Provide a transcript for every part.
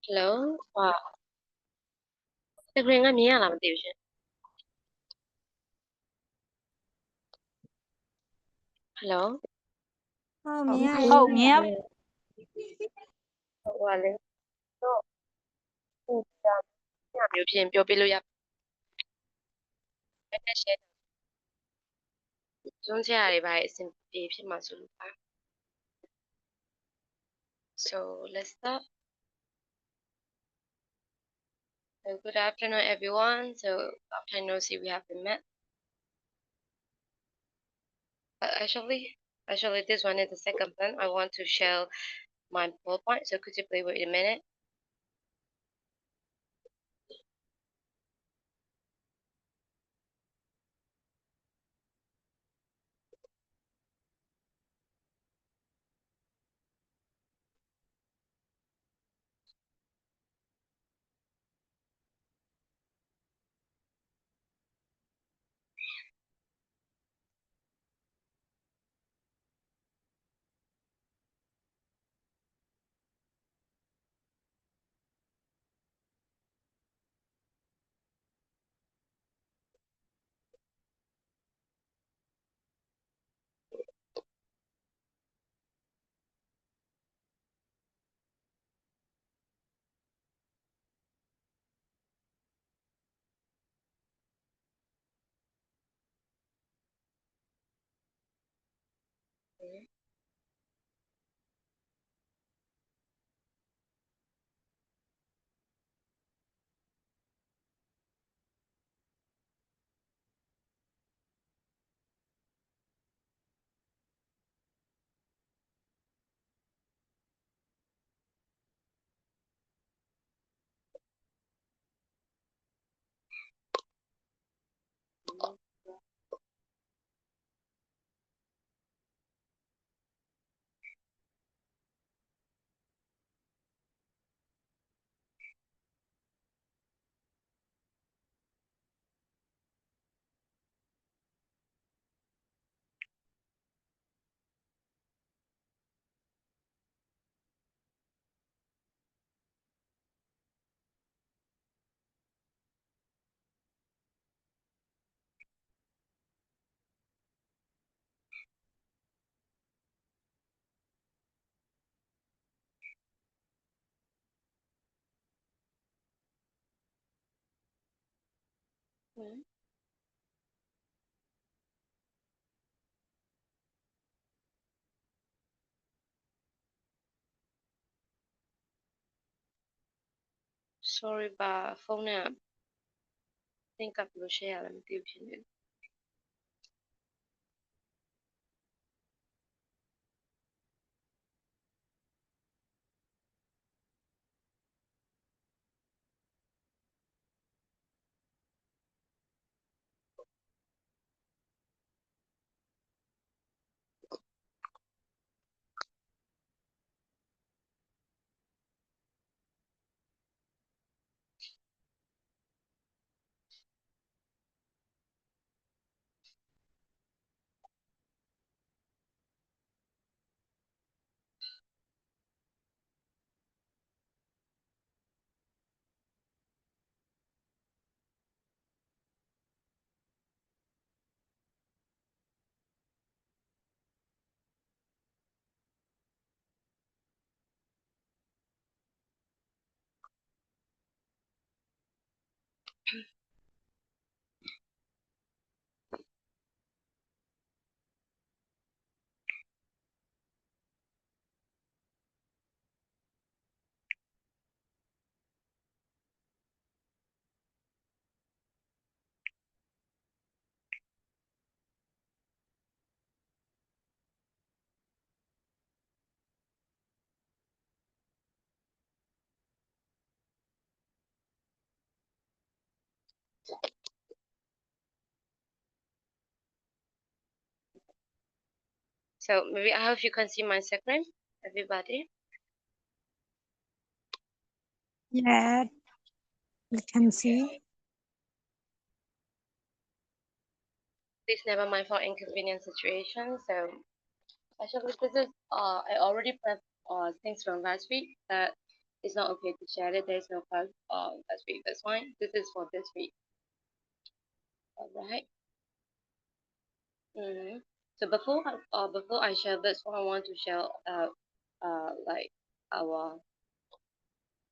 Hello? Wow. Screen ကမြင်ရလားမသိဘူးရှင် Hello? ဟုတ်မြင်ရ ဟုတ် တယ် မြင်ရဟိုကလေတော့ဟိုကြာညမျိုးဖြစ်ရင်ပြောပြလို့ရပါတယ်နဲ့ share စွန်းချရတွေပါအဆင်ပြေဖြစ်မှာဆိုလို့ပါ So let's start. So good afternoon everyone. So after no see we have been met. Actually this one is the second one. I want to share my PowerPoint. So could you please wait a minute? Sorry ပါဖုန်းနဲ့ think up လို့ share ရလားမသိဘူးဖြစ်နေတယ် So maybe I hope you can see my screen, everybody. Yeah, we can see. Please never mind for inconvenient situation. So actually this is I already prepped things from last week that it's not okay to share it. There's no class last week. That's fine. This is for this week. All right. Mm-hmm. So before I share this one, I want to share like our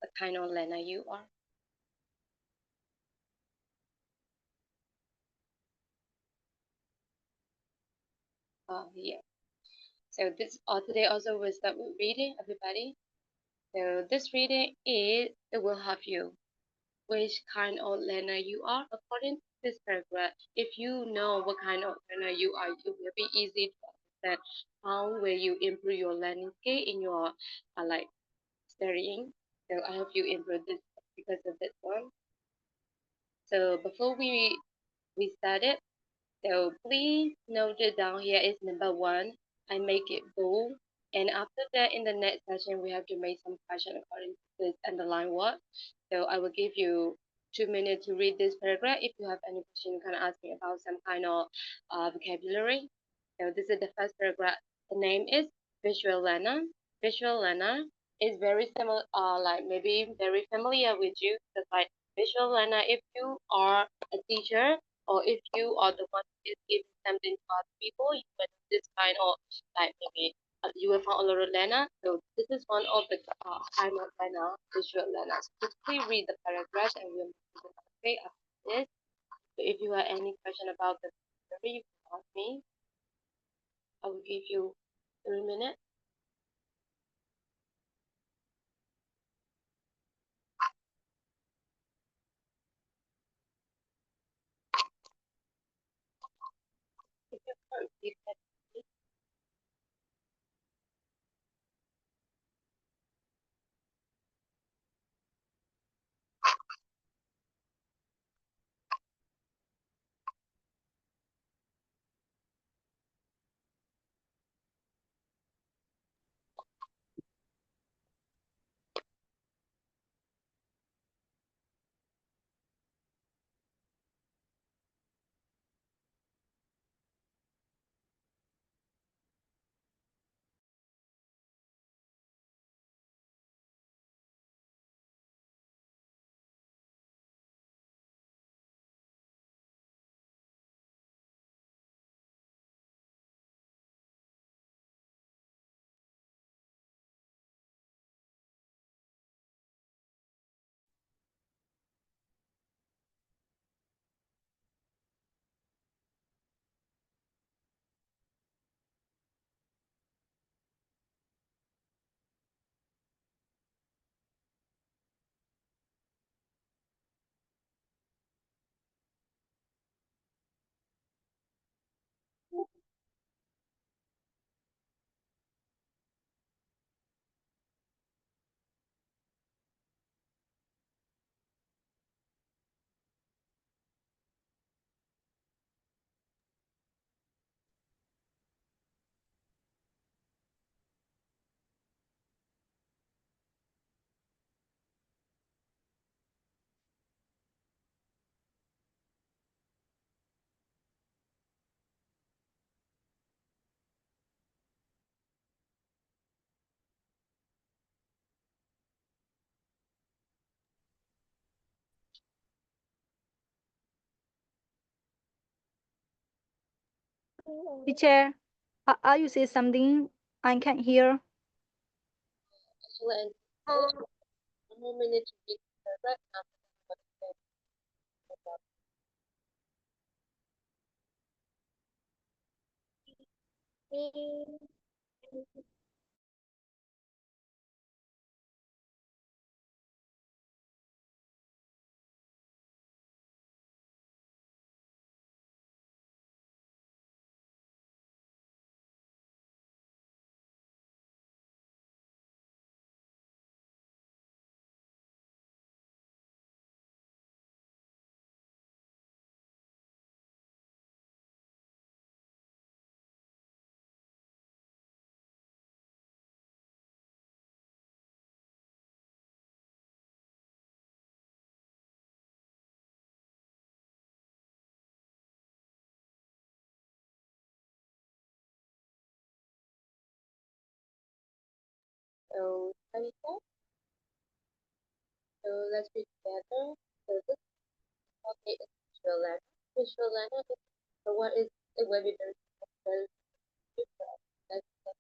the kind of learner you are. Yeah. So this today also we'll start with reading, everybody. So this reading it will help you which kind of learner you are according to this paragraph. If you know what kind of learner you are, it will be easy to understand how will you improve your learning skill in your like studying. So I hope you improve this because of this one. So before we started, so please note it down here is number one. I make it bold. And after that, in the next session, we have to make some question according to this underline word. So I will give you 2 minutes to read this paragraph. If you have any question, you can ask me about some kind of vocabulary. So this is the first paragraph. The name is Visual Learner. Visual Learner is very similar, like maybe very familiar with you. Just like Visual Learner, if you are a teacher or if you are the one who is giving something to other people, you will this kind of like maybe you will find a lot of learner. So this is one of the kind of learner, visual learners. Just please read the paragraph and we'll move to the okay after this. So if you have any question about the story, you can ask me. I will give you 3 minutes. If you can't read that, Teacher, are you say something? I can't hear. actually, and 1 more minute to read the paragraph. So, Tanika, let's read together. So this topic is visual learner. Visual learner is so what is it will be very different. Let's get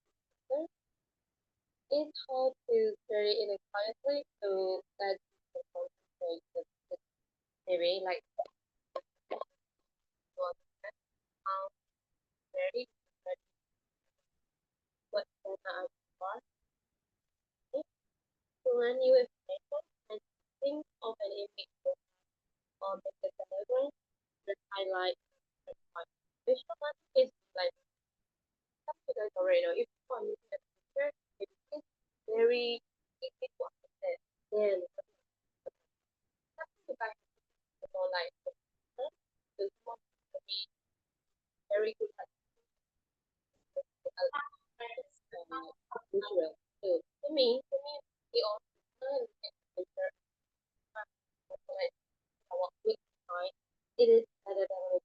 it's hard to carry in a quiet way, so that you can concentrate. Maybe like one how very what I want to learn new information and think of an image or make a diagram that highlight the point. Visual learning is like something like already know. If you are looking at the picture, it is very easy to understand. Then something about more like the someone to be very good at visual. So for me, we also learn at the picture like our quick mind. It is better than with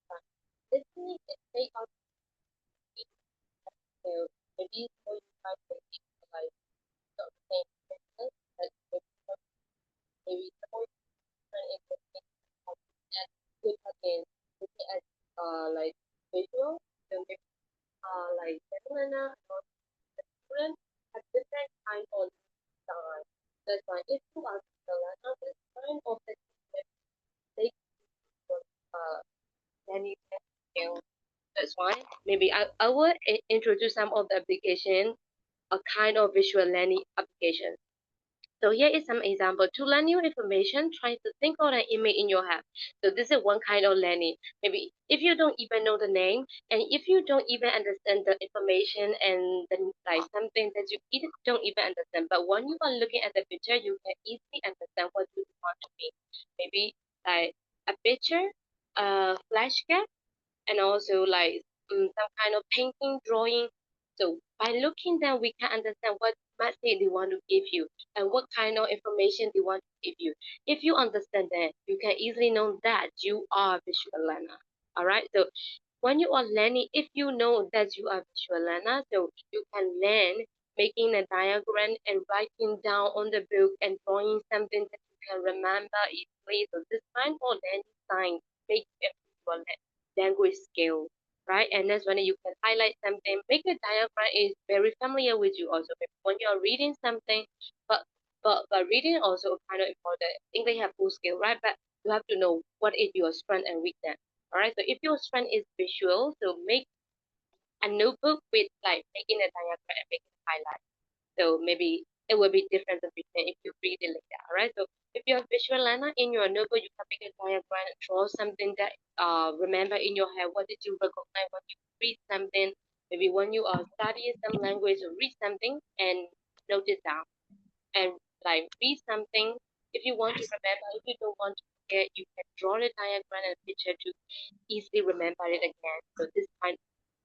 time. Listening is take out so maybe for you guys like not the same business, but maybe the more interesting and good again looking at like visual so maybe like seminar or student have different kind of design. That's why if you are the learner this kind of the they uh then you can scale. That's why maybe I will introduce some of the application, a kind of visual learning application. So here is some example. To learn new information, try to think of an image in your head. So this is one kind of learning. Maybe if you don't even know the name and if you don't even understand the information and then like something that you don't even understand, but when you are looking at the picture, you can easily understand what you want to be. Maybe like a picture, a flashcard, and also like some kind of painting, drawing. So by looking them, we can understand what message they want to give you and what kind of information they want to give you. If you understand that, you can easily know that you are a visual learner. All right. So when you are learning, if you know that you are a visual learner, so you can learn making a diagram and writing down on the book and drawing something that you can remember easily. So this kind of learning sign make you a visual language skill, right? And that's when you can highlight something. Make a diagram is very familiar with you also. Maybe when you're reading something, but but reading also kind of important. English have full skill, right? But you have to know what is your strength and weakness. All right. So if your strength is visual, so make a notebook with like making a diagram and making a highlight. So maybe it will be different between if you read it like that, right? So if you're a visual learner in your notebook, you can make a diagram, draw something that remember in your head. What did you recognize when you read something? Maybe when you are studying some language or read something and note it down and like read something. If you want to remember, if you don't want to forget, you can draw the diagram and picture to easily remember it again. So this kind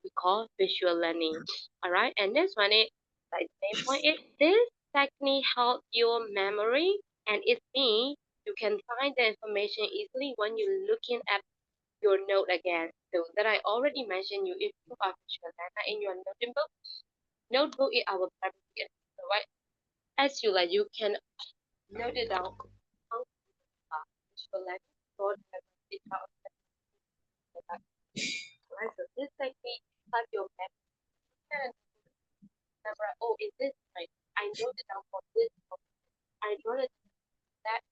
we call visual learning. All right, and this one is like the main point is this technique help your memory, and it means you can find the information easily when you're looking at your note again. So that I already mentioned you if you are visual learner in your notebook is our primary assistant, right? As you like, you can note it down how visual learning so that it helps right? So this technique help your memory remember, oh, is this right? I wrote it down for this. I wrote it that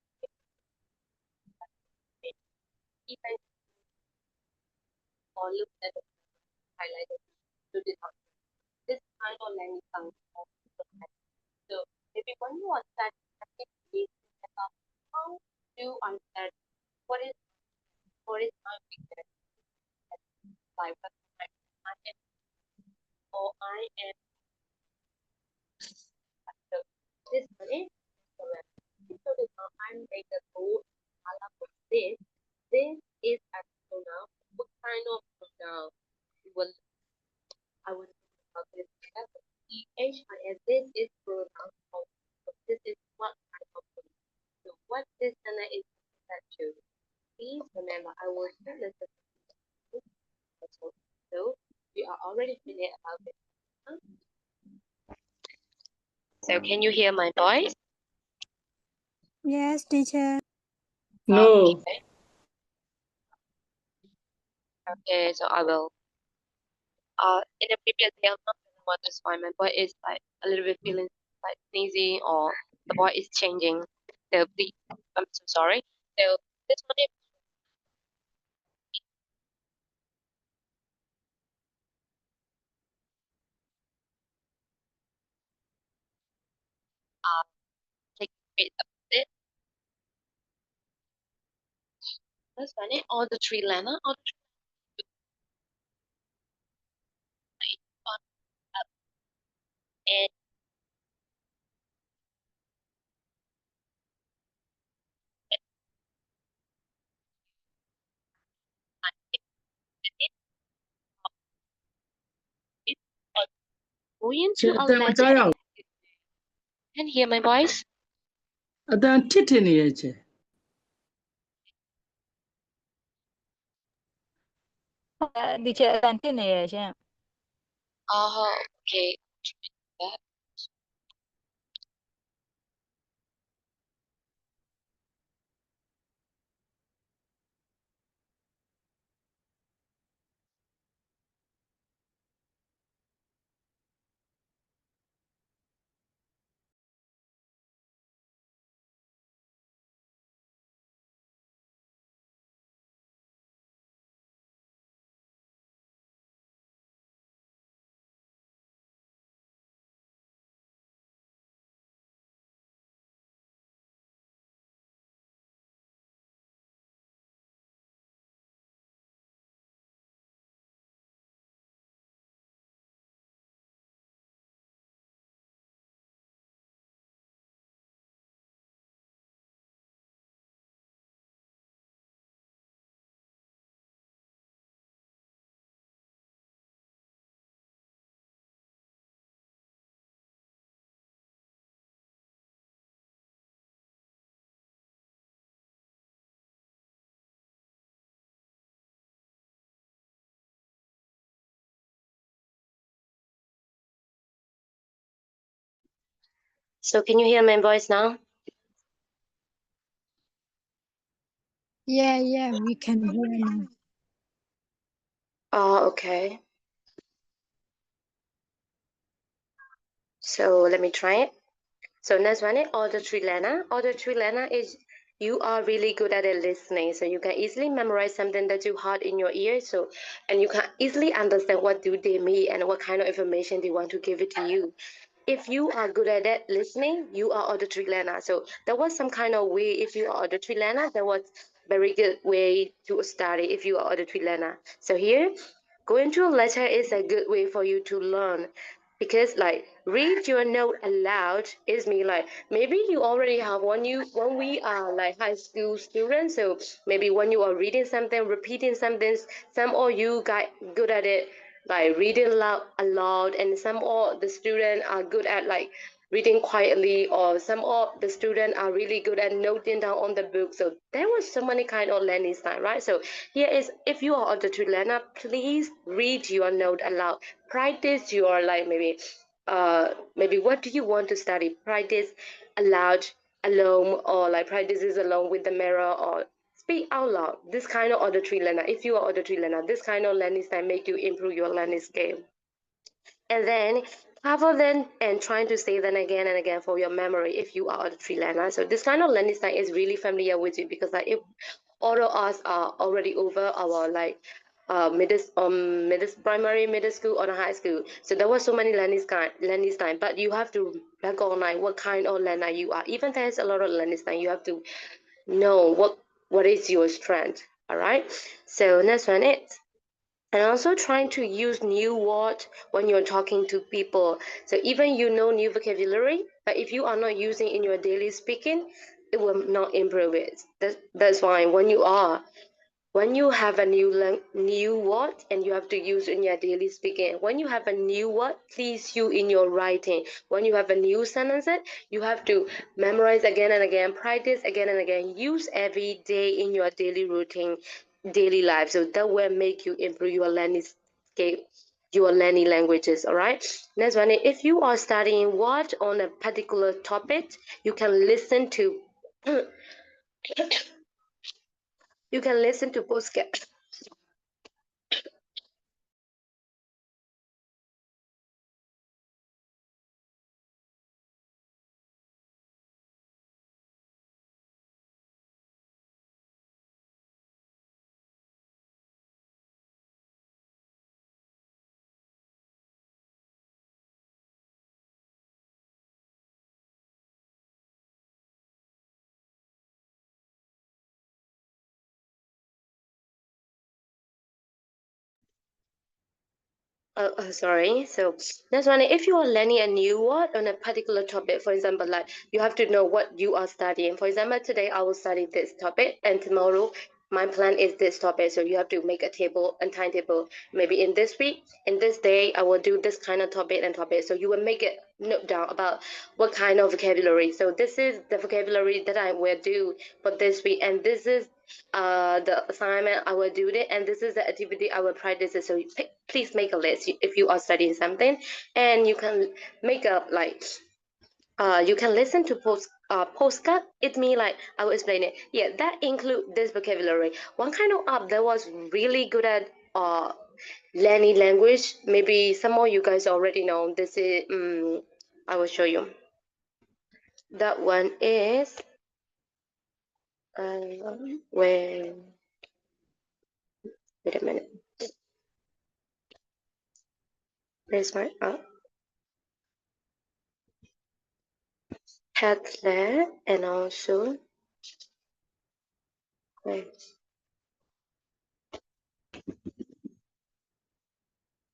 even or look at the highlighted to this out. This kind of language sounds so maybe when you are studying please think about how do I understand what is my weakness like what I am or I am so this one is so the I make a goal for this. This is a pronoun. What kind of pronoun will I would about this? EHIS. This is pronoun. This is what kind of pronoun. So what this sentence is that to? Please remember, I will share this with you. So we are already finished about this. So can you hear my voice? Yes, teacher. No. Okay. Okay, so I will. In the previous day, I'm not feeling well this time. My boy is like a little bit feeling like sneezy, or the boy is changing. So please, I'm so sorry. So this one is take it a bit. This one is all the three letter, all the three on up and it on going to a letter. Can you hear my voice? Adan titini yeche. Teacher, continue, teacher. Oh, okay. Yeah. So can you hear my voice now? Yeah, we can hear now. Oh, okay. So let me try it. So next one is order trilana. Order trilana is you are really good at it listening, so you can easily memorize something that you heard in your ear. So and you can easily understand what do they mean and what kind of information they want to give it to you. If you are good at that listening, you are auditory learner. So there was some kind of way. If you are auditory learner, there was very good way to study. If you are auditory learner, so here going to a letter is a good way for you to learn because like read your note aloud is me like maybe you already have when we are like high school students, so maybe when you are reading something, repeating something, some of you got good at it like reading loud aloud, and some of the students are good at like reading quietly, or some of the students are really good at noting down on the book. So there was so many kind of learning style, right? So here is if you are auditory learner, please read your note aloud. Practice your like maybe what do you want to study? Practice aloud alone, or like practices alone with the mirror, or speak out loud. This kind of auditory learner. If you are auditory learner, this kind of learning style make you improve your learning skill. And then cover them and trying to say them again and again for your memory if you are auditory learner. So this kind of learning style is really familiar with you because like if all of us are already over our like middle primary, middle school, or high school. So there was so many learning style, but you have to recognize what kind of learner you are. Even there's a lot of learning style, you have to know what is your strength. All right. So next one is and also trying to use new words when you're talking to people. So even you know new vocabulary, but if you are not using in your daily speaking, it will not improve it. That's why when you have a new word and you have to use in your daily speaking, when you have a new word, please use in your writing. When you have a new sentence, you have to memorize again and again, practice again and again, use every day in your daily routine, daily life. So that will make you improve your learning skill, your learning languages. All right. Next one, if you are studying what on a particular topic, you can listen to You can listen to podcast. Sorry. So that's one. If you are learning a new word on a particular topic, for example, like you have to know what you are studying. For example, today I will study this topic, and tomorrow my plan is this topic. So you have to make a table and timetable. Maybe in this week, in this day, I will do this kind of topic and topic. So you will make it note down about what kind of vocabulary. So this is the vocabulary that I will do for this week, and this is the assignment I will do it, and this is the activity I will practice it. So please make a list if you are studying something, and you can make a like you can listen to postcard. It means like I will explain it. Yeah, that include this vocabulary. One kind of app that was really good at learning language. Maybe some of you guys already know. This is I will show you. That one is wait a minute. Where's my app? Padlet and also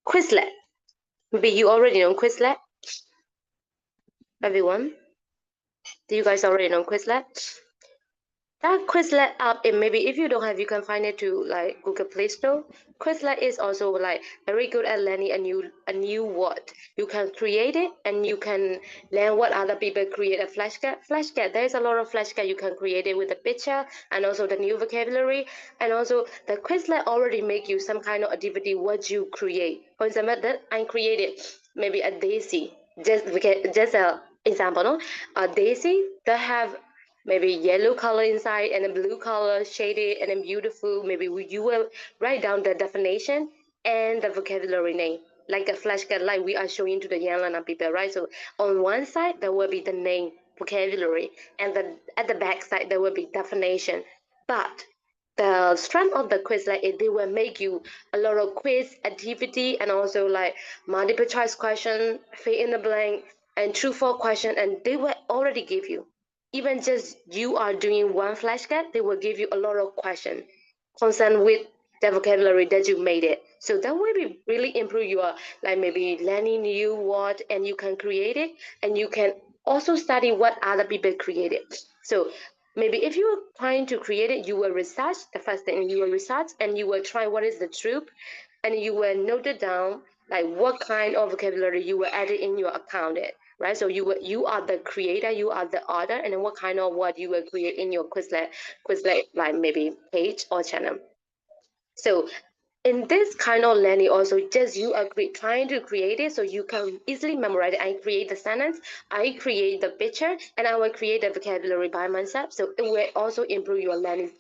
Quizlet. Maybe you already know Quizlet. Everyone, do you guys already know Quizlet? That Quizlet app, and maybe if you don't have, you can find it to like Google Play Store. Quizlet is also like very good at learning a new word. You can create it, and you can learn what other people create a flashcard. Flashcard, there is a lot of flashcard you can create it with the picture and also the new vocabulary, and also the Quizlet already make you some kind of activity what you create. For example, that I created maybe a daisy. Just a example, no? A daisy that have maybe yellow color inside and a blue color shaded and then beautiful. Maybe you will write down the definition and the vocabulary name like a flashcard like we are showing to the young learner people, right? So on one side there will be the name vocabulary, and then at the back side there will be definition. But the strength of the quiz like they will make you a lot of quiz activity and also like multiple choice question, fill in the blank, and true false question, and they will already give you, even just you are doing one flashcard, they will give you a lot of questions concerned with the vocabulary that you made it. So that will be really improve your like maybe learning new word, and you can create it, and you can also study what other people created. So maybe if you are trying to create it, you will research the first thing, you will research and you will try what is the truth, and you will note it down like what kind of vocabulary you will add it in your account it, right? So you are the creator, you are the author, and then what kind of word you will create in your Quizlet like maybe page or channel. So in this kind of learning also just you are trying to create it so you can easily memorize it. I create the sentence, I create the picture, and I will create the vocabulary by myself, so it will also improve your learning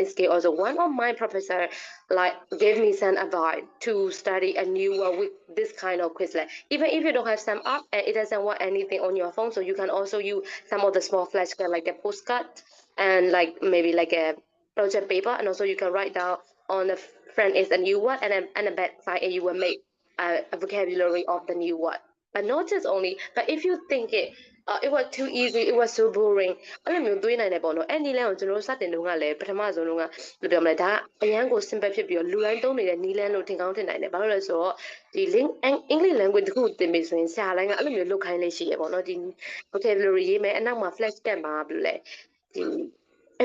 skill. Also one of my professor like gave me some advice to study a new word with this kind of Quizlet. Even if you don't have some app and it doesn't want anything on your phone, so you can also use some of the small flashcard like a postcard and like maybe like a project paper, and also you can write down on the front is a new word, and then and the back side you will make a vocabulary of the new word. But not just only, but if you think it was too easy, it was so boring. အဲ့လိုမျိုးတွေးနိုင်တယ်ပေါ့နော်အဲ့နည်းလမ်းကိုကျွန်တော်တို့စတင်တုန်းကလည်းပထမဆုံးတုန်းကဘယ်လိုပြောမလဲဒါကအရန်ကို simple ဖြစ်ပြီးတော့လူတိုင်းသုံးနေတဲ့နည်းလမ်းလို့ထင်ကောင်းထင်နိုင်တယ်ဘာလို့လဲဆိုတော့ဒီ English language တခုသင်ပြီဆိုရင်ဆရာတိုင်းကအဲ့လိုမျိုးလုပ်ခိုင်းလေးရှိရပေါ့နော်ဒီ vocabulary ရေးမယ်အနောက်မှာ flash တက်မှာဘယ်လိုလဲဒီ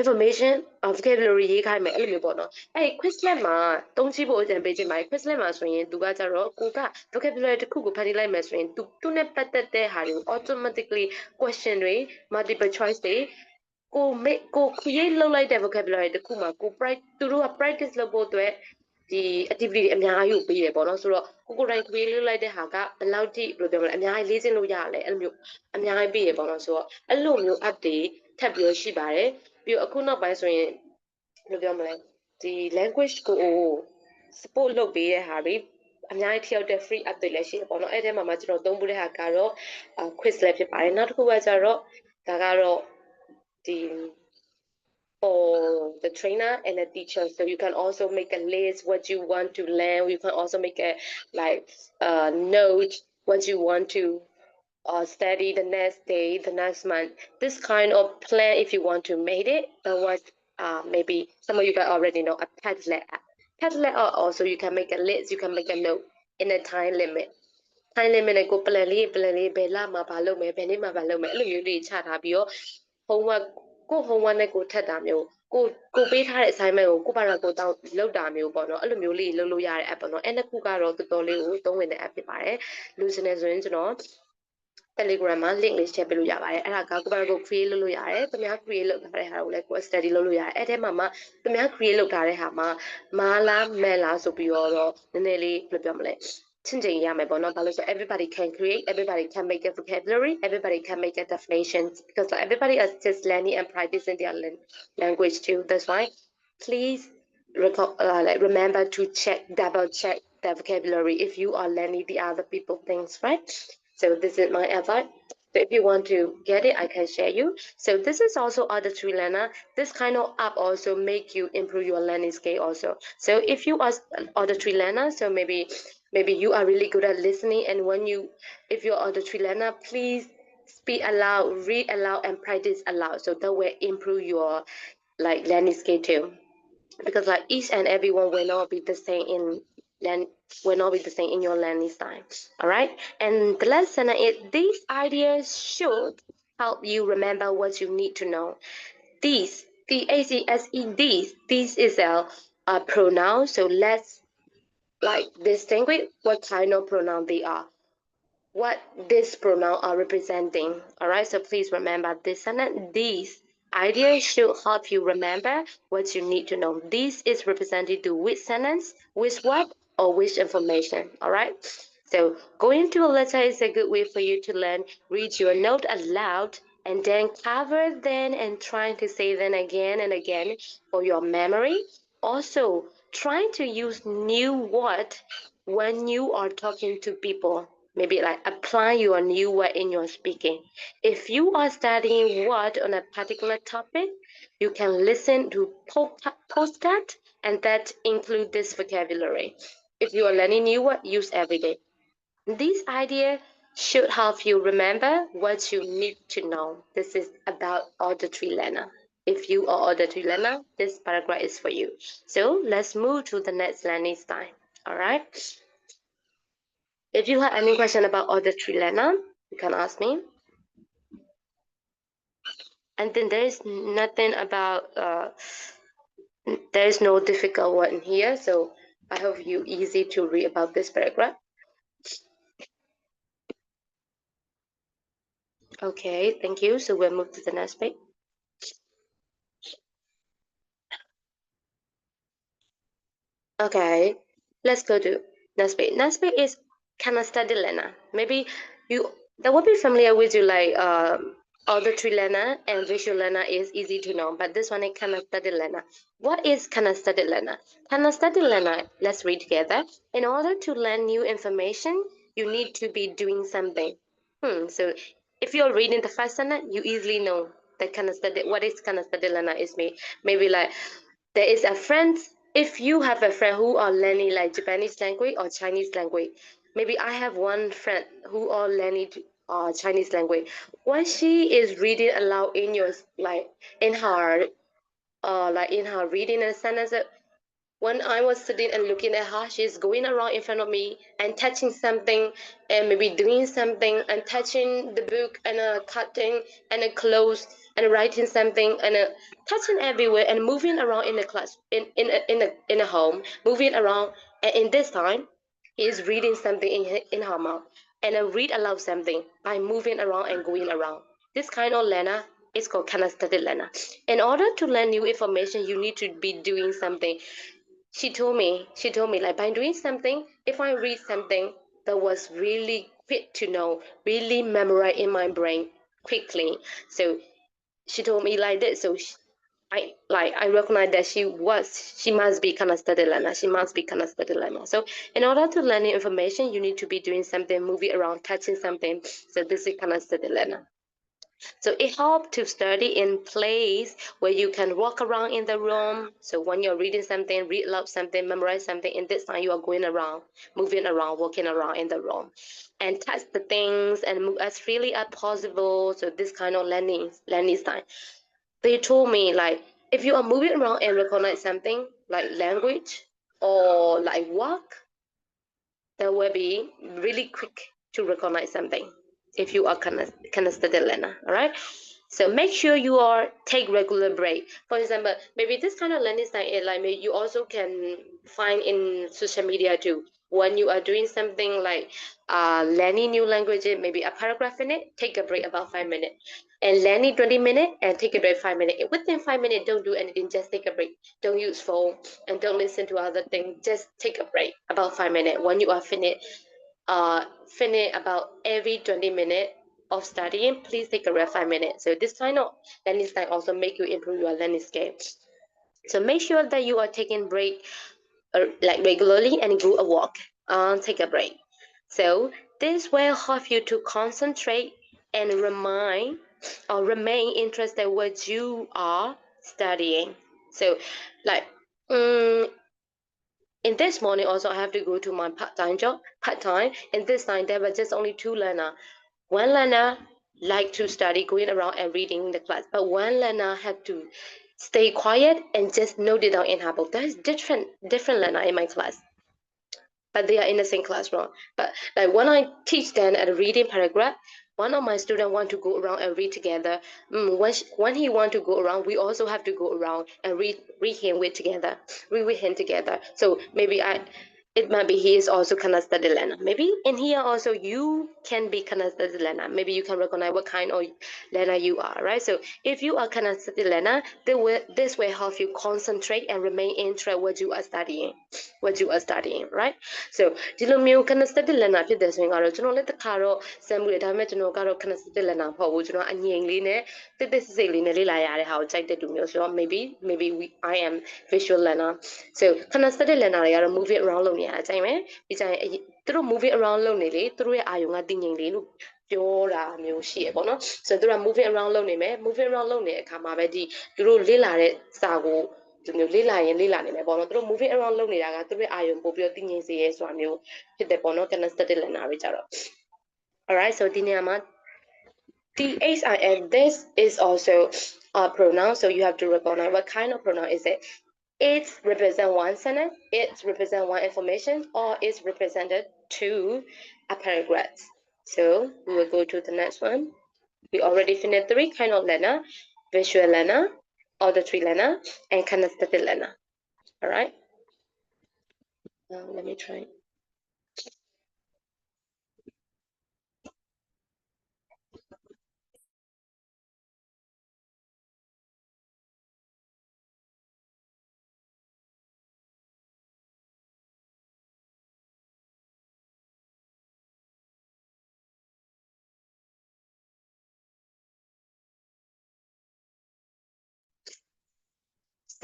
information vocabulary ရေးခိုင်းမယ်အဲ့လိုမျိုးပေါ့နော်အဲ့ Quizlet မှာတုံးကြည့်ဖို့အကြံပေးချင်ပါတယ် Quizlet မှာဆိုရင်သူကကြတော့ကိုက vocabulary တစ်ခုကိုဖတ်လိုက်မယ်ဆိုရင်သူနဲ့ပတ်သက်တဲ့ဟာတွေကို automatically question တွေ multiple choice တွေကို create လုပ်လိုက်တဲ့ vocabulary တစ်ခုမှာကိုသူတို့က practice လုပ်ဖို့အတွက်ဒီ activity အများကြီးကိုပေးရပေါ့နော်ဆိုတော့ကိုယ်တိုင် create လုပ်လိုက်တဲ့ဟာကဘယ်လောက်ထိဘယ်လိုပြောမလဲအများကြီးလေ့ကျင့်လို့ရတယ်အဲ့လိုမျိုးအများကြီးပေးရပေါ့နော်ဆိုတော့အဲ့လိုမျိုး app တွေထ ထပ်ပြီးတော့ရှိပါတယ်ပြီးတော့အခုနောက်ပိုင်းဆိုရင်ဘယ်လိုပြောမလဲဒီ language ကို support လုပ်ပေးတဲ့ဟာတွေအများကြီးထိရောက်တဲ့ free app တွေလည်းရှိတယ်ပေါ့နော်အဲ့ထဲမှာမှကျွန်တော်သုံးဖို့တဲ့ဟာကတော့ quiz လည်းဖြစ်ပါတယ်နောက်တစ်ခုကကျတော့ဒါကတော့ဒီ for the trainer and the teacher so you can also make a list what you want to learn you can also make a like note what you want to study the next day the next month this kind of plan if you want to make it was maybe some of you guys already know a Padlet app Padlet also you can make a list you can make a note in a time limit time limit နဲ့ကို plan လေးဘယ်လမှာဘာလုပ်မယ်ဘယ်နေ့မှာဘာလုပ်မယ်အဲ့လိုမျိုးလေးချထားပြီးတော့ homework ကို homework နဲ့ကိုထပ်တာမျိုးကိုပေးထားတဲ့ assignment ကိုကိုဘာသာကိုတောင်းလုပ်တာမျိုးပေါ့နော်အဲ့လိုမျိုးလေးလုပ်လို့ရတဲ့ app ပေါ့နော်အဲ့နှစ်ခုကတော့တော်တော်လေးကိုသုံးဝင်တဲ့ app ဖြစ်ပါတယ်လူစနေဆိုရင်ကျွန်တော် Telegram မှာ link လေး share ပေးလို့ရပါတယ်အဲ့ဒါကကိုဘာသာကို create လုပ်လို့ရတယ်သူများ create လုပ်ထားတဲ့ဟာကိုလည်းကို study လုပ်လို့ရတယ်အဲ့ထဲမှာသူများ create လုပ်ထားတဲ့ဟာမှာမာလားမဲလားဆိုပြီးတော့နည်းနည်းလေးဘယ်လိုပြောမလဲချင့်ချိန်ရမယ်ပေါ့နော်ဘာလို့ဆို everybody can create everybody can make a vocabulary everybody can make a definition because everybody is just learning and practicing their language too that's why please remember to double check the vocabulary if you are learning the other people things right so this is my advice so if you want to get it I can share you so this is also auditory learner this kind of app also make you improve your learning skill also so if you are an auditory learner so maybe you are really good at listening and if you're auditory learner please speak aloud read aloud and practice aloud so that will improve your like learning skill too because like each and everyone will not be the same in your learning style all right and the lesson is these ideas should help you remember what you need to know these these is a pronoun so let's like distinguish what kind of pronoun they are what this pronoun are representing all right so please remember this sentence these ideas should help you remember what you need to know this is represented to which sentence which what or which information all right so going to a letter is a good way for you to learn read your note aloud and then cover them and trying to say them again and again for your memory also trying to use new words when you are talking to people maybe like apply your new word in your speaking if you are studying word on a particular topic you can listen to postcard and that include this vocabulary if you are learning new word use every day this idea should help you remember what you need to know this is about auditory learner if you are auditory learner this paragraph is for you so let's move to the next learning style all right if you have any question about auditory learner, you can ask me. And then there is nothing about, there is no difficult one here. So I hope you easy to read about this paragraph. Okay, thank you. So we'll move to the next page. Okay, let's go to next page. Next page is can I study learner? Maybe that would be familiar with you like auditory learner and visual learner is easy to know, but this one is can I study learner. What is can I study learner? Can I study learner? Let's read together. In order to learn new information, you need to be doing something. So if you're reading the first sentence, you easily know that can I study. What is can I study learner is me. Maybe like there is a friend if you have a friend who are learning like Japanese language or Chinese language maybe I have one friend who are learning Chinese language when she is reading aloud in your like in her reading a sentence when I was sitting and looking at her, she's going around in front of me and touching something and maybe doing something and touching the book and cutting and clothes and writing something and touching everywhere and moving around in the class in a home, moving around. And in this time, he is reading something in her mouth and read aloud something by moving around and going around. This kind of learner is called kinesthetic learner. In order to learn new information, you need to be doing something. She told me like by doing something, if I read something that was really quick to know, really memorize in my brain quickly. So she told me like this. So I recognize that she must be kind of study learner. She must be kind of study learner. So in order to learn information, you need to be doing something, moving around, touching something. So this is kind of study learner. So it helps to study in place where you can walk around in the room. So when you're reading something, read aloud something, memorize something, in this time you are going around, moving around, walking around in the room, and touch the things and move as freely as possible. So this kind of learning time. They told me like if you are moving around and recognize something like language or like walk, that will be really quick to recognize something if you are kind of study learner. All right. So make sure you are take regular break. For example, maybe this kind of learning style is like maybe you also can find in social media too. When you are doing something like learning new language, maybe a paragraph in it, take a break about 5 minutes. And learning 20 minutes and take a break 5 minutes. Within 5 minutes, don't do anything, just take a break. Don't use phone and don't listen to other things. Just take a break about 5 minutes. When you are finish about every 20 minutes of studying, please take a rest 5 minutes. So this kind of learning style also make you improve your learning skills. So make sure that you are taking break like regularly and go a walk. Take a break. So this will help you to concentrate and remain interested in what you are studying. So like in this morning also I have to go to my part-time job, and this time there were just only two learner. One learner like to study going around and reading in the class, but one learner had to stay quiet and just note it down in her book. There's different learner in my class, but they are in the same classroom. But like when I teach them at a reading paragraph, one of my students want to go around and read together. When he want to go around, we also have to go around and read him with him together. So maybe it might be he is also kind of study learner. Maybe in here also you can be kind of study learner. Maybe you can recognize what kind of learner you are, right? So if you are kind of study learner, this will help you concentrate and remain interested what you are studying, right? So ဒီလိုမျိုး kind of study learner ဖြစ်တယ်ဆိုရင်ကတော့ကျွန်တော်လည်းတစ်ခါတော့စမ်းမှုတယ်ဒါပေမဲ့ကျွန်တော်ကတော့ kind of study learner မဟုတ်ဘူးကျွန်တော်အငြိမ်လေးနဲ့တိတ်တိတ်ဆိတ်လေးနဲ့လေ့လာရတဲ့ဟာကိုကြိုက်တဲ့သူမျိုးဆိုတော့ maybe I am visual learner. So kind of study learner တွေကတော့ moving around လုပ်နေရတာကြိုက်မယ်ပြီးကြရင်သူတို့ moving around လုပ်နေလေသူတို့ရဲ့အာယုံကတည်ငြိမ်လေလို့ပြောတာမျိုးရှိရပေါ့နော်ဆိုတော့သူတို့က moving around လုပ်နေမယ် moving around လုပ်နေတဲ့အခါမှာပဲဒီသူတို့လေ့လာတဲ့စာကိုဒီမျိုးလေ့လာရင်လေ့လာနေမယ်ပေါ့နော်သူတို့ moving around လုပ်နေတာကသူတို့ရဲ့အာယုံပို့ပြီးတော့တည်ငြိမ်စေရဲဆိုတာမျိုးဖြစ်တယ်ပေါ့နော် kind of study learner တွေကြတော့ alright so ဒီနေရာမှာ THIS this is also a pronoun so you have to recognize what kind of pronoun is it. It represents one sentence, it represents one information, or it's represented two a paragraph. So we will go to the next one. We already finished three kind of learner, visual learner, auditory learner, and kinesthetic learner. All right. Let me try.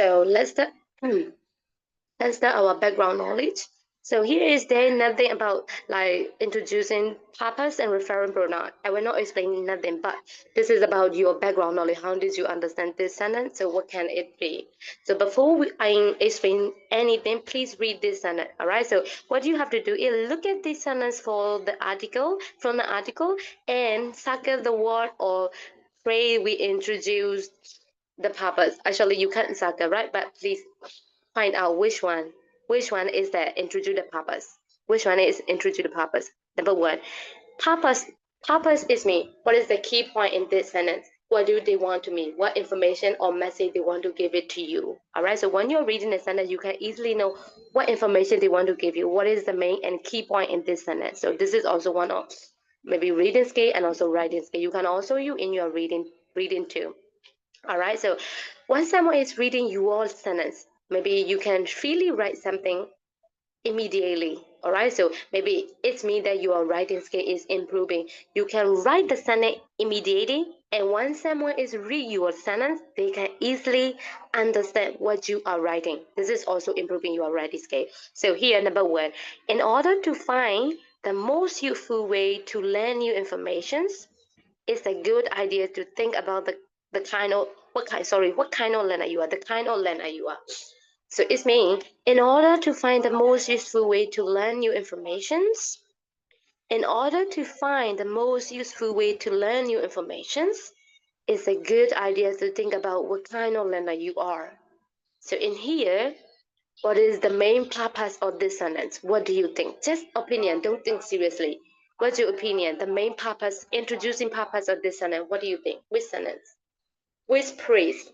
So let's start our background knowledge. So here is there nothing about like introducing purpose and referring pronoun. I will not explain nothing, but this is about your background knowledge. How did you understand this sentence? So what can it be? So before I explain anything, please read this sentence. All right. So what you have to do is look at this sentence for the article from the article and circle the word or phrase we introduced the purpose. Actually, you can't circle, right? But please find out which one is that introduce the purpose. Which one is introduce the purpose? Number one, purpose is me. What is the key point in this sentence? What do they want to mean? What information or message they want to give it to you? All right. So when you're reading the sentence, you can easily know what information they want to give you. What is the main and key point in this sentence? So this is also one of maybe reading skill and also writing skill. You can also use in your reading too. All right. So when someone is reading your sentence, maybe you can freely write something immediately. All right. So maybe it's me that your writing skill is improving. You can write the sentence immediately And once someone is read your sentence, they can easily understand what you are writing. This is also improving your writing skill. So here, number 1, in order to find the most useful way to learn new information, it's a good idea to think about the kind of what kind of learner you are, the kind of learner you are. So it means in order to find the most useful way to learn new information, in order to find the most useful way to learn new information, it's a good idea to think about what kind of learner you are. So in here, what is the main purpose of this sentence? What do you think? Just opinion, don't think seriously. What's your opinion? The main purpose, introducing purpose of this sentence, what do you think? Which sentence? Which phrase?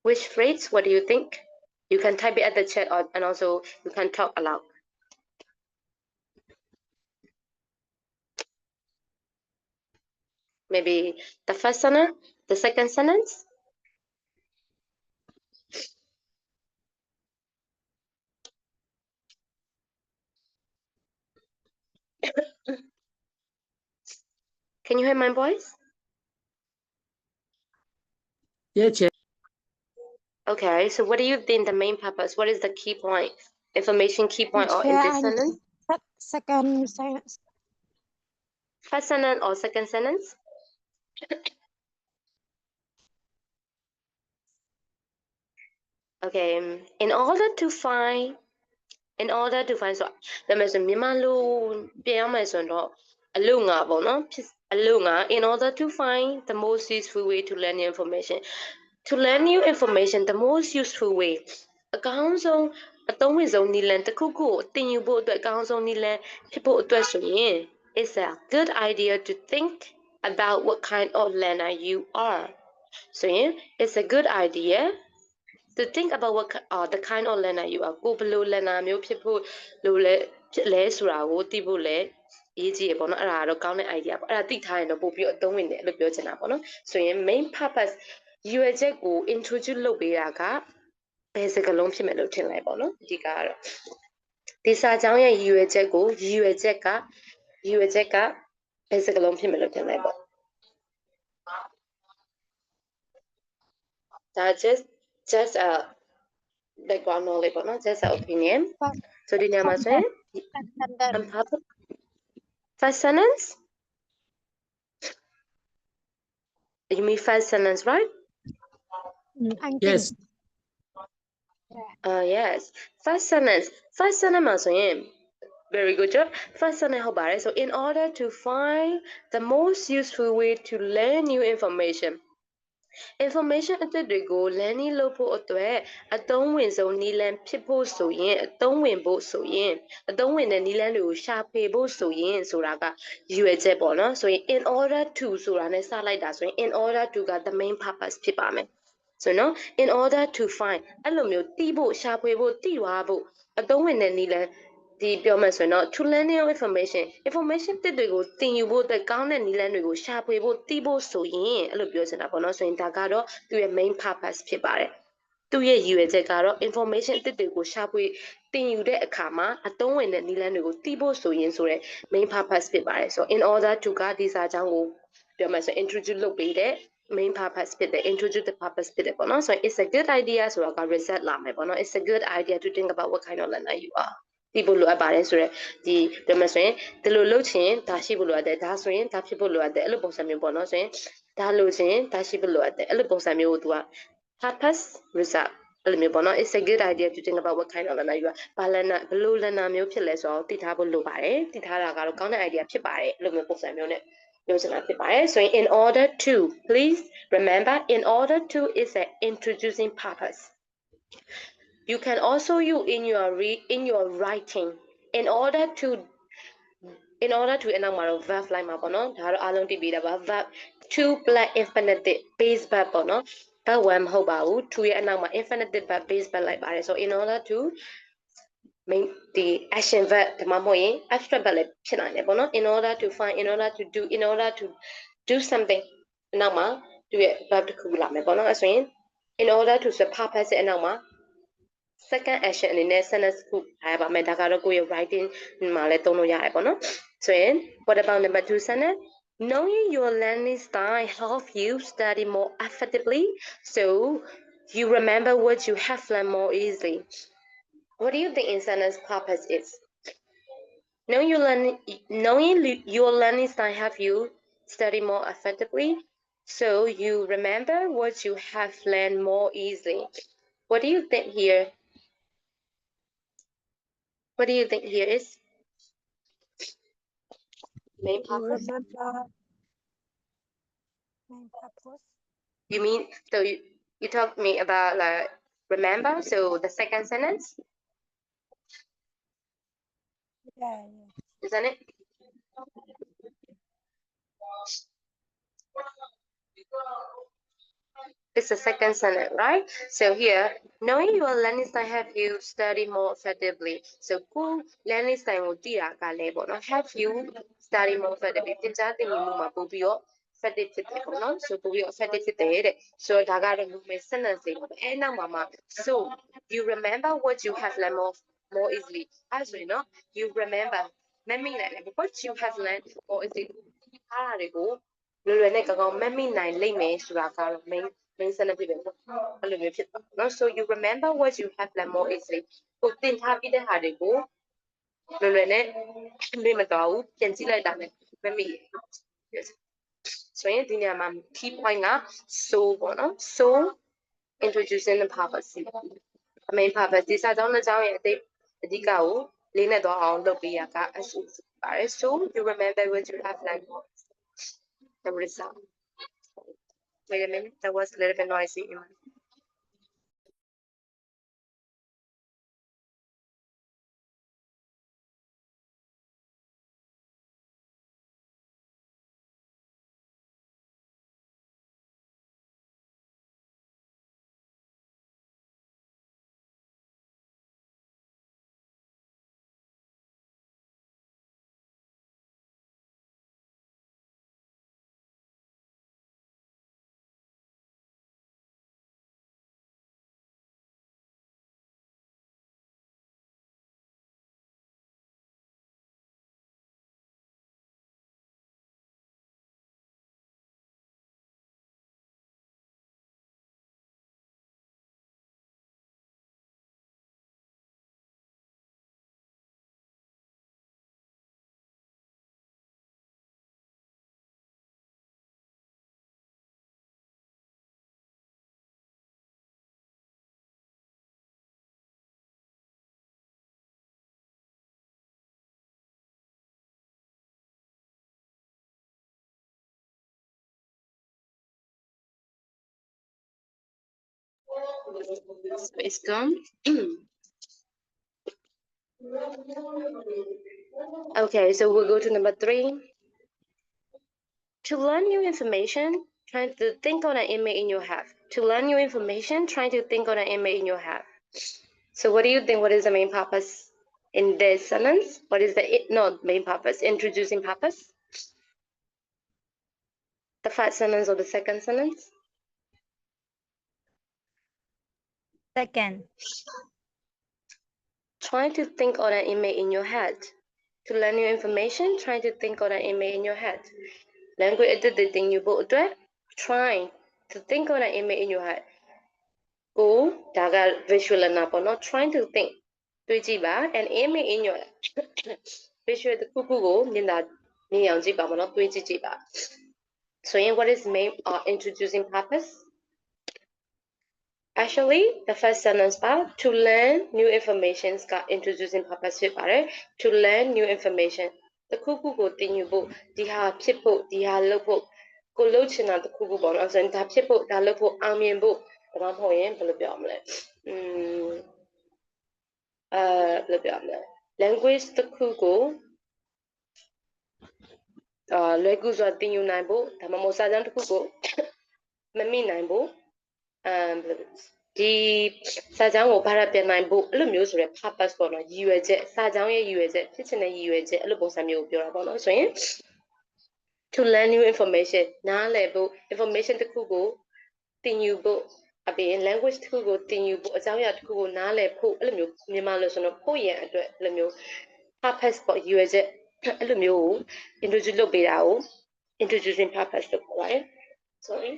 Which phrase? What do you think? You can type it at the chat and also you can talk aloud. Maybe the first sentence, the second sentence? Can you hear my voice? Yeah, Chair. Okay, so what do you think the main purpose? What is the key point? Information key point or in Chair, this sentence? second sentence. First sentence or second sentence? Okay, in order to find so ဒါမဲ့ဆိုမြန်မာလိုပြန်ရမယ်ဆိုရင်တော့အလုံငါပေါ့နော်အလုံငါ in order to find the most useful way to learn new information to learn new information the most useful way အကောင်းဆုံးအသုံးဝင်ဆုံးနည်းလမ်းတစ်ခုခုကိုသင်ယူဖို့အတွက်အကောင်းဆုံးနည်းလမ်းဖြစ်ဖို့အတွက်ဆိုရင် it's a good idea to think about what kind of learner you are ဆိုရင် it's a good idea to think about what the kind of learner you are ကိုဘယ်လို learner မျိုးဖြစ်ဖို့လိုလဲဆိုတာကိုသိဖို့လဲအရေးကြီးရပေါ့နော်အဲ့ဒါကတော့ကောင်းတဲ့ idea ပေါ့အဲ့ဒါသိထားရင်တော့ပို့ပြီးအသုံးဝင်တယ်လို့ပြောချင်တာပေါ့နော်ဆိုရင် main purpose ရည်ရွယ်ချက်ကို introduce လုပ်ပေးတာကဘယ်စကားလုံးဖြစ်မယ်လို့ထင်လိုက်ပေါ့နော်အဓိကကတော့ဒီစာကြောင်းရဲ့ရည်ရွယ်ချက်ကဘယ်စကားလုံးဖြစ်မယ်လို့ထင်လိုက်ပေါ့ဒါ just a background knowledge ပေါ့နော် just an opinion so ဒီနေရာမှာဆိုရင် first sentence you mean first sentence right Yes. Yes first sentence မှာဆိုရင် very good job first sentence ဟုတ်ပါတယ် so in order to find the most useful way to learn new information အသစ်တွေကို learning လုပ်ဖို့အတွက်အသုံးဝင်ဆုံးနည်းလမ်းဖြစ်ဖို့ဆိုရင်အသုံးဝင်တဲ့နည်းလမ်းတွေကိုရှာဖွေဖို့ဆိုရင်ဆိုတာကရည်ရွယ်ချက်ပေါ့နော်ဆိုရင် in order to ဆိုတာနဲ့စလိုက်တာဆိုရင် in order to က the main purpose ဖြစ်ပါမယ်ဆိုတော့ in order to find အဲ့လိုမျိုးသိဖို့ရှာဖွေဖို့သိသွားဖို့အသုံးဝင်တဲ့နည်းလမ်းဒီပြောမယ်ဆိုရင်တော့ to learn new information တစ်တွေကိုသင်ယူဖို့အတွက်ကောင်းတဲ့နည်းလမ်းတွေကိုရှာဖွေဖို့သိဖို့ဆိုရင်အဲ့လိုပြောချင်တာပေါ့နော်ဆိုရင်ဒါကတော့သူ့ရဲ့ main purpose ဖြစ်ပါတယ်သူ့ရဲ့ရည်ရွယ်ချက်ကတော့ information တစ်တွေကိုရှာဖွေသင်ယူတဲ့အခါမှာအသုံးဝင်တဲ့နည်းလမ်းတွေကိုသိဖို့ဆိုရင်ဆိုတဲ့ main purpose ဖြစ်ပါတယ်ဆိုတော့ in order to ကဒီစာကြောင်းကိုပြောမယ်ဆိုရင် introduce လုပ်ပေးတဲ့ main purpose ဖြစ်တယ် introduce the purpose ဖြစ်တယ်ပေါ့နော်ဆိုရင် it's a good idea ဆိုတော့က result လာမယ်ပေါ့နော် it's a good idea to think about what kind of learner you are သိဖို့လိုအပ်ပါတယ်ဆိုတော့ဒီပြောမယ်ဆိုရင်ဒီလိုလုပ်ချင်ဒါရှိဖို့လိုအပ်တယ်ဒါဆိုရင်ဒါဖြစ်ဖို့လိုအပ်တယ်အဲ့လိုပုံစံမျိုးပေါ့နော်ဆိုရင်ဒါလိုချင်ဒါရှိဖို့လိုအပ်တယ်အဲ့လိုပုံစံမျိုးကိုသူက purpose result အဲ့လိုမျိုးပေါ့နော် it's a good idea to think about what kind of learner you are ဘယ်လို learner မျိုးဖြစ်လဲဆိုတော့သိထားဖို့လိုပါတယ်သိထားတာကတော့ကောင်းတဲ့ idea ဖြစ်ပါတယ်အဲ့လိုမျိုးပုံစံမျိုးနဲ့ပြောချင်တာဖြစ်ပါတယ်ဆိုရင် in order to please remember in order to is an introducing purpose you can also use in your writing in order to အနောက်မှာတော့ verb လိုက်မှာပေါ့နော်ဒါတော့အားလုံးသိပြီးတာပါ verb to plus infinitive base verb ပေါ့နော် verb 1မဟုတ်ပါဘူး to ရဲ့အနောက်မှာ infinitive verb base verb လိုက်ပါတယ် so in order to main ဒီ action verb ဒီမှာမဟုတ်ရင် abstract verb လည်းဖြစ်နိုင်တယ်ပေါ့နော် in order to find in order to do in order to do something အနောက်မှာသူရဲ့ verb တစ်ခုလာမယ်ပေါ့နော်အဲဆိုရင် in order to ဆို purpose ရဲ့အနောက်မှာ second action အနေနဲ့ sentence ခုထားရပါမယ်ဒါကတော့ကိုယ့်ရဲ့ writing မှာလည်းသုံးလို့ရတယ်ပေါ့နော် So what about number 2 sentence? Knowing your learning style helps you study more effectively, so you remember what you have learned more easily. What do you think in sentence purpose is? Knowing your learning style helps you study more effectively, so you remember what you have learned more easily. What do you think here? What do you think here is? Main You purpose? remember main purpose? You mean, so you talked me about like remember, so the second sentence, Yeah. isn't it? It's the second sentence, right? So here, knowing your learning style help you study more effectively. So cool learning style will do that, help you study more effectively. သင်ကြားသင်ယူမှုမှာပို့ပြီးတော့ effective ဖြစ်တယ်ပေါ့နော် so ပို့ပြီးတော့ effective ဖြစ်တယ်တဲ့ so ဒါကတော့ movement sentence တွေပါပဲအဲနောက်မှာ so you remember what you have learned more easily အဲဆိုရင်နော် you remember memory နိုင်တယ် what you have learned more easily အားတာတွေကိုလွယ်လွယ်နဲ့ကောင်းကောင်း memory နိုင်လိမ့်မယ်ဆိုတာကတော့ main sentence ဖြစ်တယ်ပေါ့အဲ့လိုမျိုးဖြစ်သွားနော် so you remember what you have learned more easily ကိုသင်ထားပြီးတဲ့ဟာတွေကိုလွယ်လွယ်နဲ့မေ့မသွားဘူးပြန်ကြည့်လိုက်တာနဲ့ memory ဆိုရင်ဒီနေရာမှာ key point က so ပေါ့နော် so introducing the purpose main purpose ဒီစာကြောင်းနှစ်ကြောင်းရဲ့အဓိကကိုလေးနဲ့သွားအောင်လုပ်ပေးရက SO ပါတယ် so you remember what you have learned more the result. Wait a minute, that was a little bit noisy. It's gone. Okay, so we'll go to number 3. To learn new information, trying to think on an image in your head. To learn new information, trying to think on an image in your head. So what do you think? What is the main purpose in this sentence? What is the main purpose? Introducing purpose? The first sentence or the second sentence? Second. Trying to think on an image in your head. To learn new information, trying to think on an image in your head. Language edited thing you both trying to think on an image in your head. Go, daga visual enough or not trying to think. An image in your visual the kuku so what is main introducing purpose? Actually, the first sentence part, to learn new information got introducing purpose to learn new information. The kuku go thing you book, diha pipo, diha lopo, go lochina the kuku bonus and tap pipo, da lopo, amian book, Ramhoyan, language the kuku, legus are thing you naibo, Tamamosa than the kuku, Mami naibo. ဒီစာကြောင်းကိုဘာသာပြန်နိုင်ဖို့အဲ့လိုမျိုးဆိုရယ် purpose ပေါ့နော်ရည်ရွယ်ချက်စာကြောင်းရဲ့ရည်ရွယ်ချက်ဖြစ်ချင်တဲ့ရည်ရွယ်ချက်အဲ့လိုပုံစံမျိုးကိုပြောတာပေါ့နော်ဆိုရင် to learn new information နားလည်ဖို့ information တစ်ခုကိုသင်ယူဖို့အပြင် language တစ်ခုကိုသင်ယူဖို့အကြောင်းအရာတစ်ခုကိုနားလည်ဖို့အဲ့လိုမျိုးမြန်မာလို့ဆိုတော့ဖို့ရန်အတွက်အဲ့လိုမျိုး purpose ပေါ့ရည်ရွယ်ချက် အဲ့လိုမျိုး introduce လုပ်ပေးတာကို introducing purpose လို့ခေါ်ပါတယ် sorry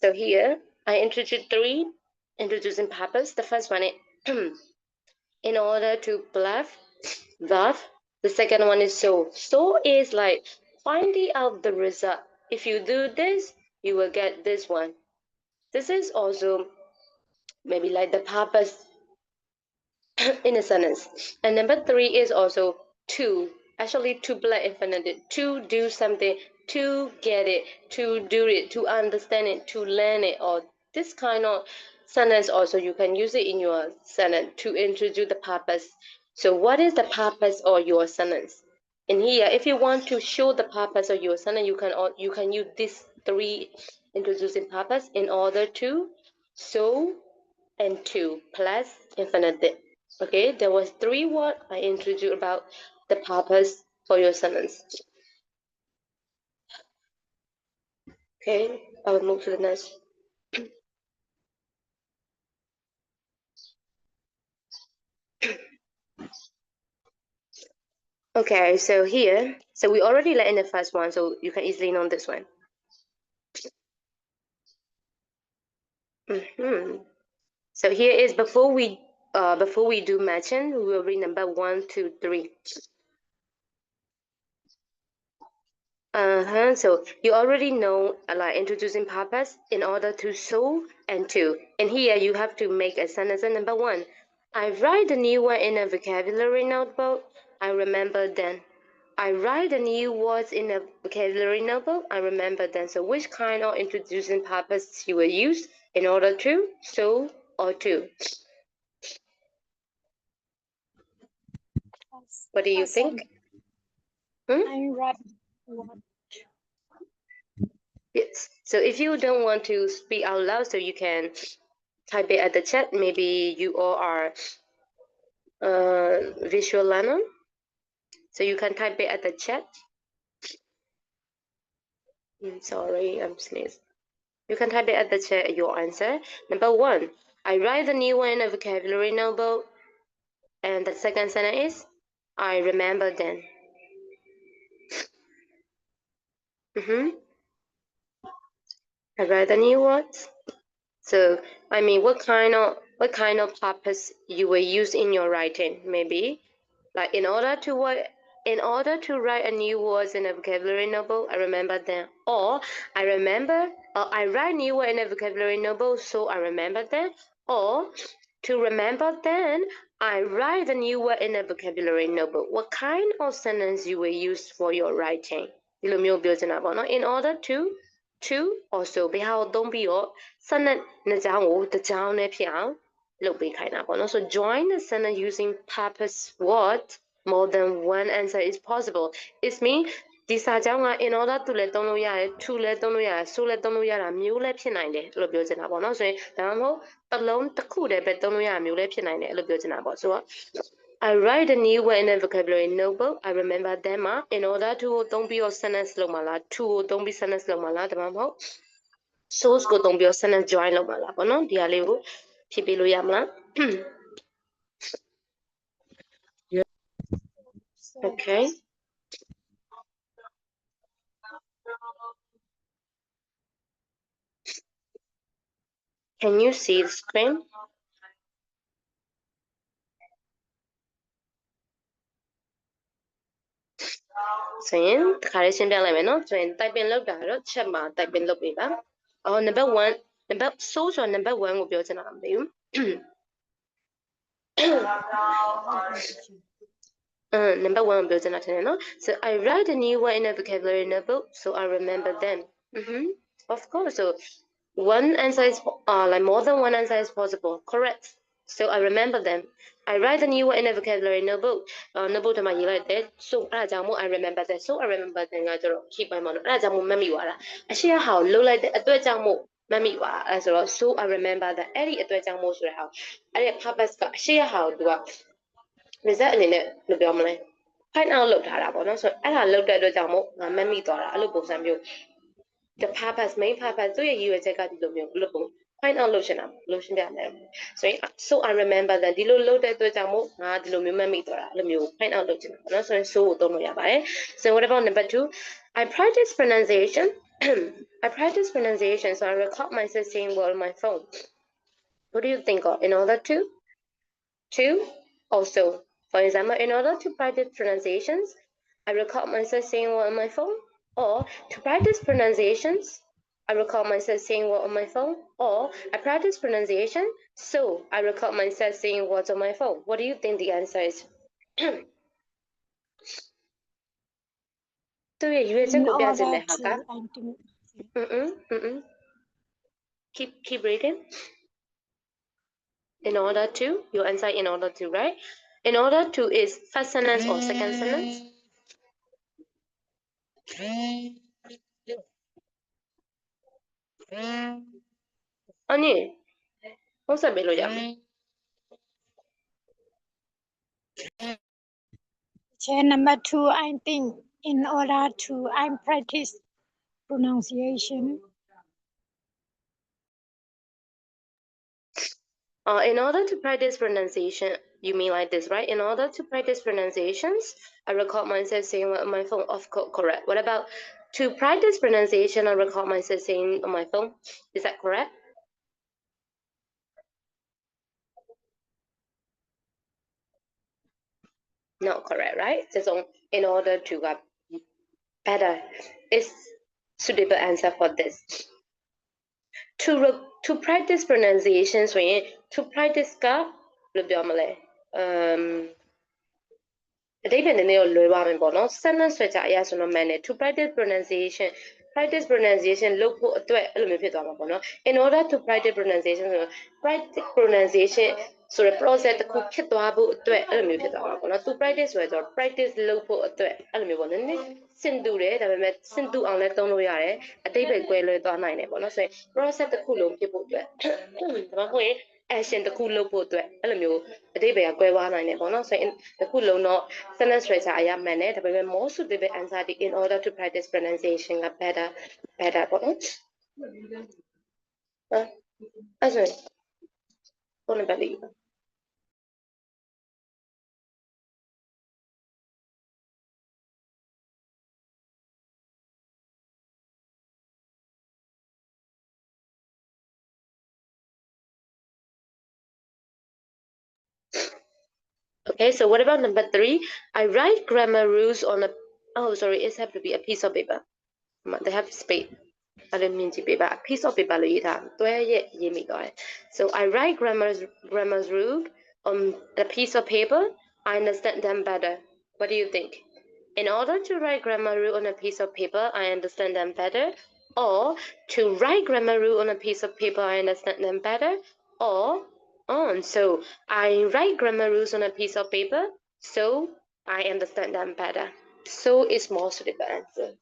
so here I introduce 3 introducing purpose. The first one is in order to bluff that. The second one is so. So is like finding out the result. If you do this, you will get this one. This is also maybe like the purpose in a sentence. And number 3 is also to. Actually, to play infinitive. To do something, to get it, to do it, to understand it, to learn it, or this kind of sentence also you can use it in your sentence to introduce the purpose. So what is the purpose of your sentence? In here, if you want to show the purpose of your sentence, you can use these 3 introducing purpose in order to, so, and to plus infinitive. Okay, there was 3 words I introduced about the purpose for your sentence. Okay, I will move to the next. Okay, so here, so we already learned in the first one, so you can easily know this one. So here is before we do matching, we will read number 1, 2, 3. So you already know like introducing purpose in order to, so, and to. And here you have to make a sentence. Number 1, I write a new word in a vocabulary notebook. I remember then. I write the new words in a vocabulary notebook. I remember then. So which kind of introducing purpose you will use in order to, so, or to? What do you think? I write what? Yes. So if you don't want to speak out loud, so you can type it at the chat. Maybe you all are visual learner, so you can type it at the chat. Sorry, I'm sneezing. You can type it at the chat your answer. Number 1, I write the new one in a vocabulary notebook. And the second sentence is, I remember then. I write the new words. So I mean, what kind of purpose you will use in your writing? Maybe like in order to write a new words in a vocabulary notebook, I remember them. Or I write new word in a vocabulary notebook, so I remember them. Or to remember then, I write the new word in a vocabulary notebook. What kind of sentence you will use for your writing? ဒီလိုမျိုးပြောချင်တာပေါ့နော် in order to also ဘယ်ဟာကိုသုံးပြီးတော့ sentence နှစ်ကြောင်းကိုတစ်ကြောင်းနဲ့ဖြစ်အောင်လုပ်ပေးခိုင်းတာပေါ့နော် so join the sentence using purpose word more than one answer is possible. It means ဒီစာကြောင်းက in order to လည်းသုံးလို့ရတယ် to လည်းသုံးလို့ရတယ် so လည်းသုံးလို့ရတာမျိုးလည်းဖြစ်နိုင်တယ်အဲ့လိုပြောချင်တာပေါ့နော်ဆိုရင်ဒါမှမဟုတ်တစ်လုံးတစ်ခုတည်းပဲသုံးလို့ရတာမျိုးလည်းဖြစ်နိုင်တယ်အဲ့လိုပြောချင်တာပေါ့ဆိုတော့ I write a new word in a vocabulary notebook. I remember them in order to သုံးပြီးတော့ sentence လုပ်မှာလား to ကိုသုံးပြီး sentence လုပ်မှာလားဒါမှမဟုတ် source ကိုသုံးပြီးတော့ sentence join လုပ်မှာလားပေါ့နော်ဒီဟာလေးကိုဖြည့်ပေးလို့ရမလား Okay. Can you see the screen? So ရင်တစ်ခါလေးရှင်းပြလိုက်မယ်နော်ဆိုရင် typing လုပ်တာတော့ chat မှာ typing လုပ်ပေးပါအော် number 1 number so ဆိုတော့ number 1ကိုပြောချင်တာမသိဘူး number 1ကိုပြောချင်တာထင်တယ်နော် so I write a new word in a vocabulary notebook so I remember them. Of course, so one answer is like more than one answer is possible. Correct. So I remember them. I write a new word in a vocabulary notebook. Notebook ထဲမှာရေးလိုက်တယ် so အဲ့ဒါကြောင့်မို့ I remember that. So I remember them ကကျတော့ keep ပိုင်းမှာနော်အဲ့ဒါကြောင့်မို့မှတ်မိသွားတာအရှိဟာကိုလှုပ်လိုက်တဲ့အတွက်ကြောင့်မို့မှတ်မိသွားတာအဲ့ဆိုတော့ so I remember that အဲ့ဒီအတွက်ကြောင့်မို့ဆိုတဲ့ဟာအဲ့ဒီ purpose ကအရှိဟာကိုသူက result အနေနဲ့ဘယ်လိုပြောမလဲ find out လုပ်ထားတာပေါ့နော်ဆိုတော့အဲ့ဒါလုပ်တဲ့အတွက်ကြောင့်မို့ငါမှတ်မိသွားတာအဲ့လိုပုံစံမျိုး the purpose main purpose သူ့ရဲ့ရည်ရွယ်ချက်ကဒီလိုမျိုးဘယ်လိုပုံ find out လုပ်ချင်တာလို့ရှင်းပြမယ်ဆိုရင် so I remember that ဒီလိုလုပ်တဲ့အတွက်ကြောင့်မို့ငါဒီလိုမျိုးမှတ်မိသွားတာအဲ့လိုမျိုး find out လုပ်ချင်တာပေါ့နော်ဆိုရင် so ကိုသုံးလို့ရပါတယ် so what about number 2 I practice pronunciation I practice pronunciation so I record myself saying word on my phone what do you think of in order to also for example in order to practice pronunciations I record myself saying word on my phone or to practice pronunciations I record myself saying words on my phone, or I practice pronunciation, so I record myself saying words on my phone. What do you think the answer is? In order to, I think. Keep reading. In order to, you answer in order to, right? In order to is first sentence or second sentence? Ani, what's that below? Chair number 2, I think in order to I practice pronunciation. In order to practice pronunciation, you mean like this, right? In order to practice pronunciations, I record myself saying on my phone. Of course, correct. What about to practice pronunciation? I record myself saying on my phone. Is that correct? Not correct, right? So in order to get better is suitable answer for this. To practice pronunciation, so to practice ka,အတိတ်ပဲနည်းနည်းတော့လွယ်ပါမယ်ပေါ့နော် sentence ဆွဲကြအရာဆိုတော့မှန်တယ် to practice pronunciation လုပ်ဖို့အတွက်အဲ့လိုမျိုးဖြစ်သွားမှာပေါ့နော် in order to practice pronunciation ဆိုတော့ practice pronunciation ဆိုတဲ့ process တစ်ခုဖြစ်သွားဖို့အတွက်အဲ့လိုမျိုးဖြစ်သွားမှာပေါ့နော် to practice ဆိုတော့ practice လုပ်ဖို့အတွက်အဲ့လိုမျိုးပေါ့နည်းနည်းစင်တူတယ်ဒါပေမဲ့စင်တူအောင်လည်းသုံးလို့ရတယ်အတိတ်ပဲကွဲလွဲသွားနိုင်တယ်ပေါ့နော်ဆိုရင် process တစ်ခုလုံးဖြစ်ဖို့အတွက်ဒါမှမဟုတ်ရင် action တစ်ခုလုပ်ဖို့အတွက်အဲ့လိုမျိုးအတိတ်ပဲကွဲသွားနိုင်တယ်ပေါ့နော်ဆိုရင်တစ်ခုလုံးတော့ sentence structure အရာမှန်တယ်ဒါပေမဲ့ more suitable answer in order to practice pronunciation က better ပေါ့နော်အဲ့ဆိုဘယ်လိုပဲလဲ Okay, so what about number 3? I write grammar rules on a, oh, sorry, it has to be a piece of paper. They have space. I didn't mean to paper. A piece of paper. So I write grammar rule on a piece of paper. I understand them better. What do you think? In order to write grammar rule on a piece of paper, I understand them better. Or to write grammar rule on a piece of paper, I understand them better. Or so I write grammar rules on a piece of paper, so I understand them better. So is more suitable answer.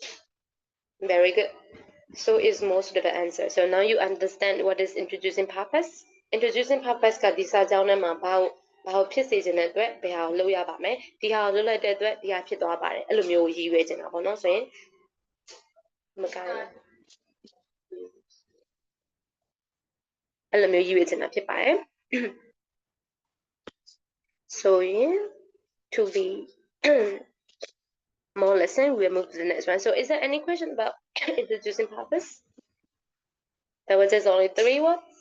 Very good. So is more suitable answer. So now you understand what is introducing purpose. Introducing purpose ကဒီစာကြောင်းထဲမှာဘာလို့ဖြစ်စေခြင်းတဲ့အတွက်ဘယ်ဟာကိုလုပ်ရပါမယ်ဒီဟာကိုလုပ်လိုက်တဲ့အတွက်ဒီဟာဖြစ်သွားပါတယ်အဲ့လိုမျိုးရည်ရွယ်ခြင်းတာပေါ့နော်ဆိုရင်မကိုင်းအဲ့လိုမျိုးရည်ရွယ်ခြင်းတာဖြစ်ပါတယ် so to be more lesson we will move to the next one so is there any question about introducing purpose there was just only 3 words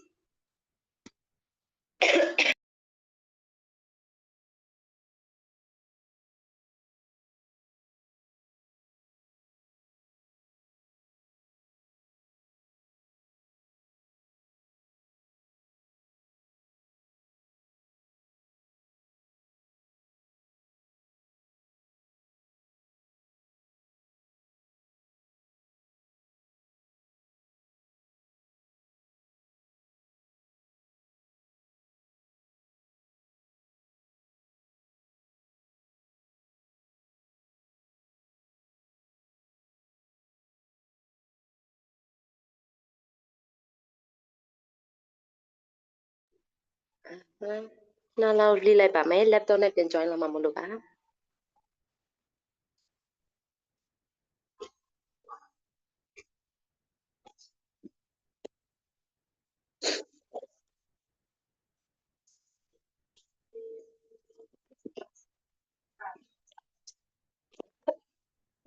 နောက်လောက်လေးလိုက်ပါမယ် laptop နဲ့ပြန် join လောက်မှမလို့ပါ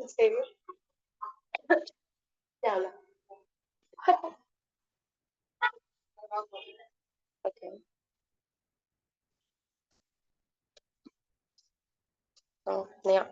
Same. Yeah. Okay. Oh, yeah.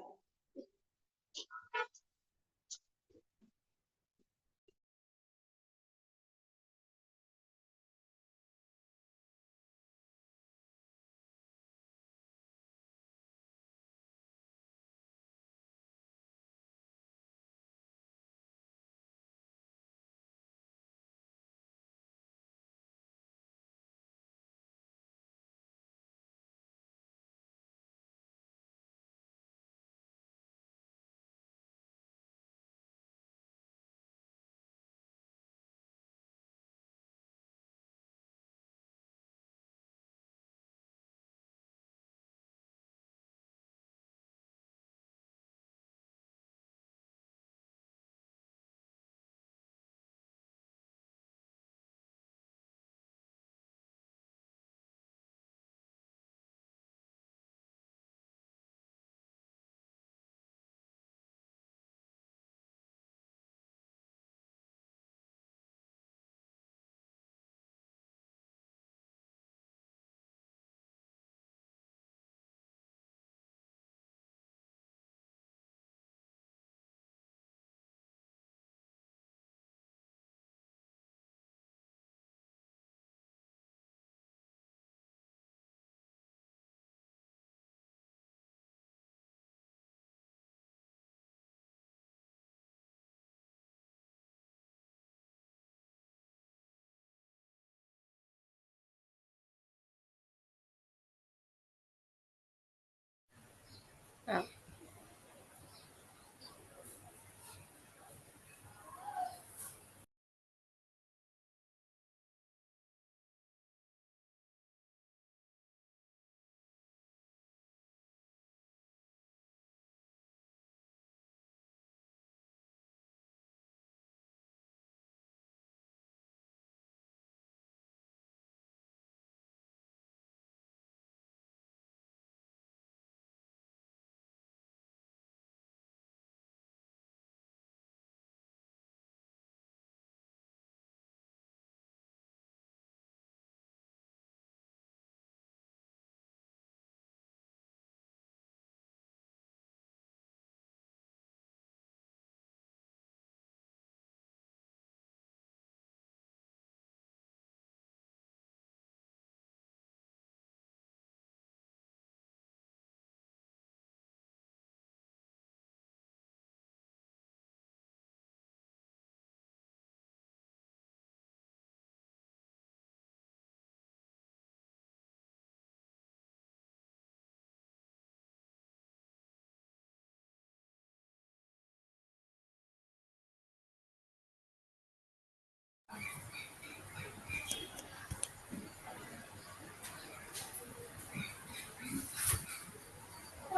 Oh.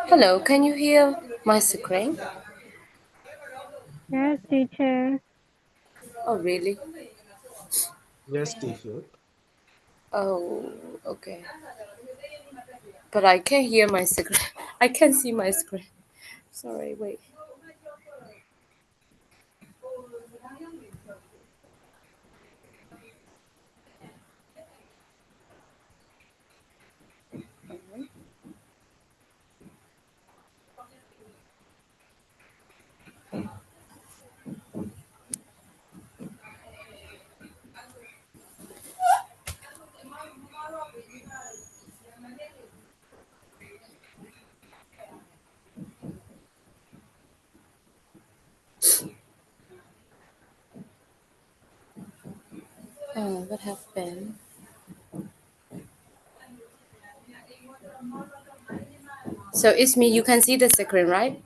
Hello, can you hear my screen? Yes, teacher. Oh, really? Yes, teacher. Oh, okay. But I can't hear my screen. I can't see my screen. Sorry, wait. Oh, what happened? So it's me. You can see the screen, right?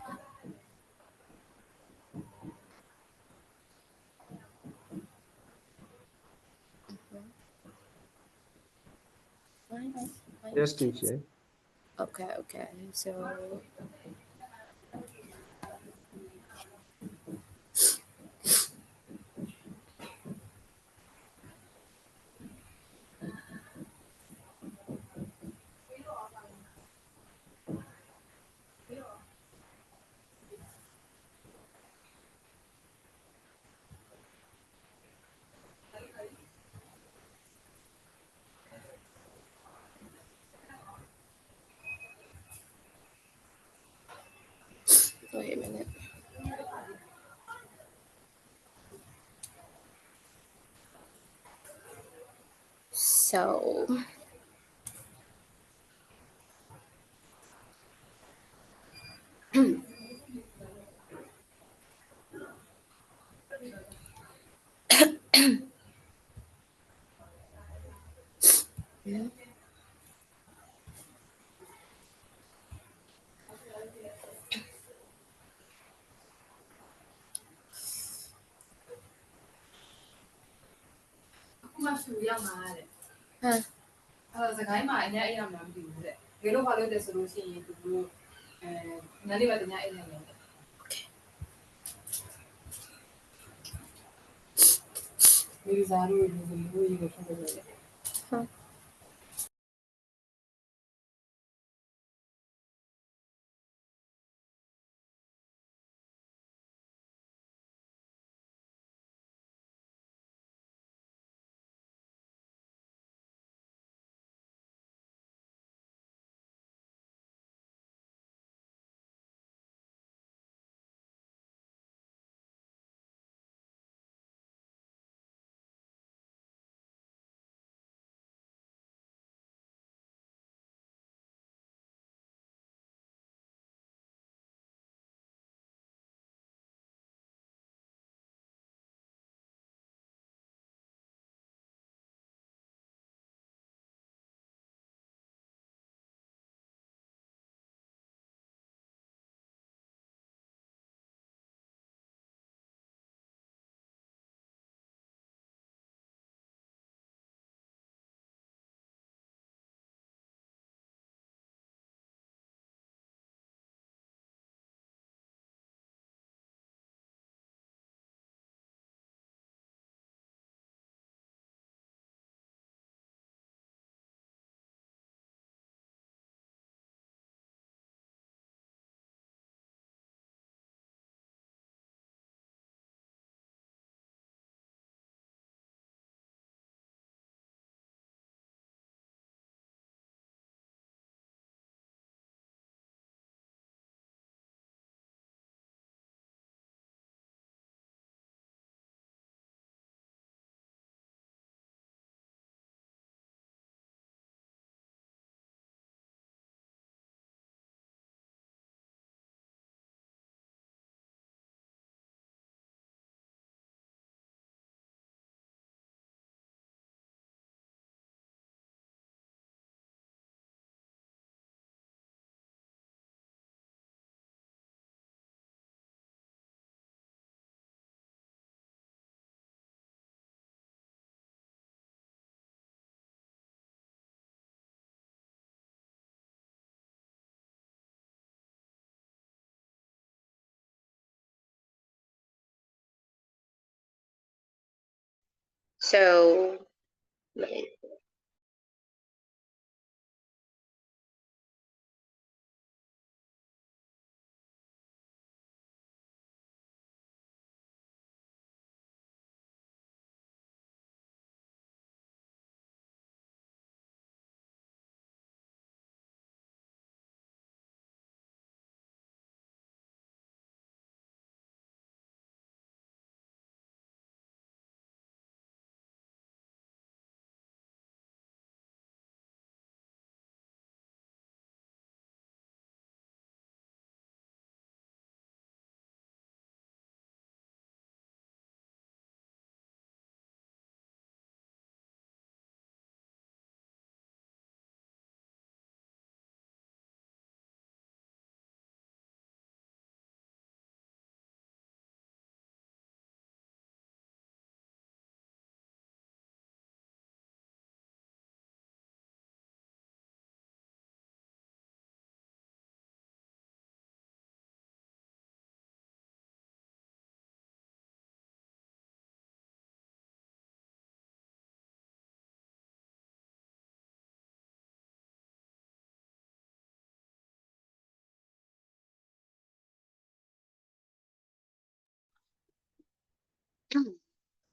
Fine, fine. Yes, teacher. Okay, okay. So, So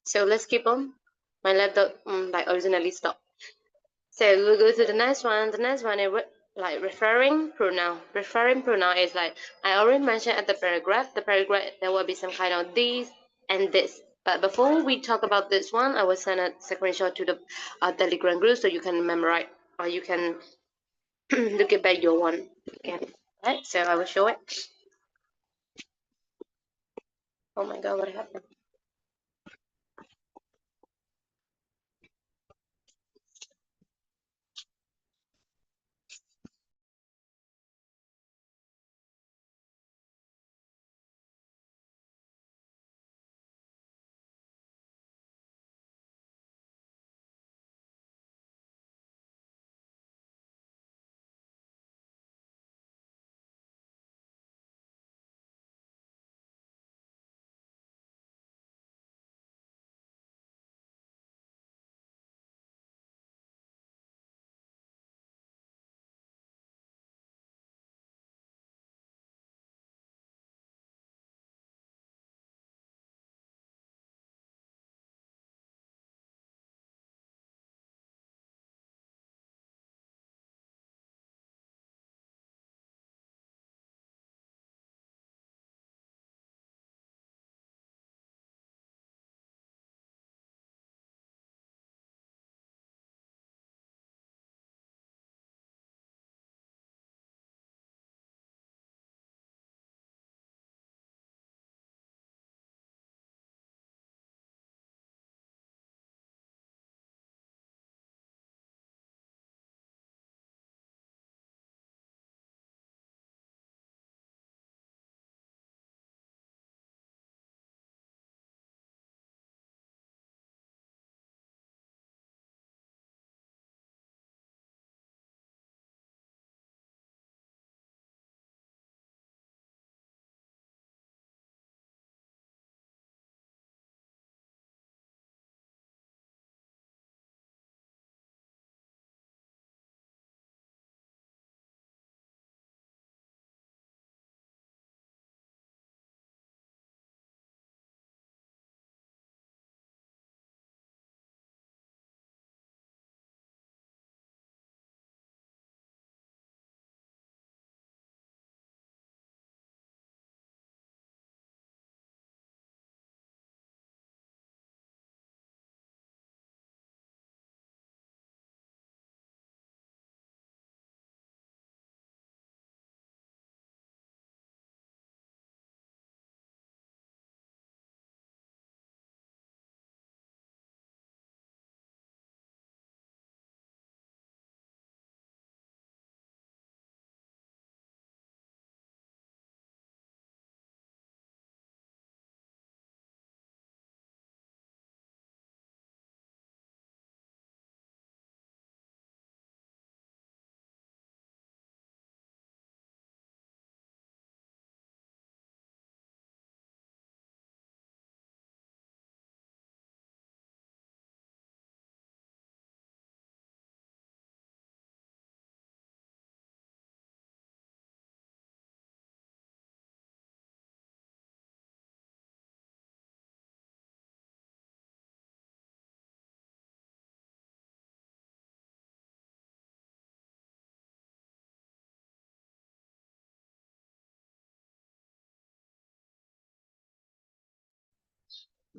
So let's keep on. My laptop like originally stopped. So we'll go to the next one. The next one is like referring pronoun. Referring pronoun is like I already mentioned at the paragraph. The paragraph there will be some kind of this and this. But before we talk about this one, I will send a screenshot to the Telegram group so you can memorize or you can look at back your one again. Right, so I will show it. Oh my god, what happened?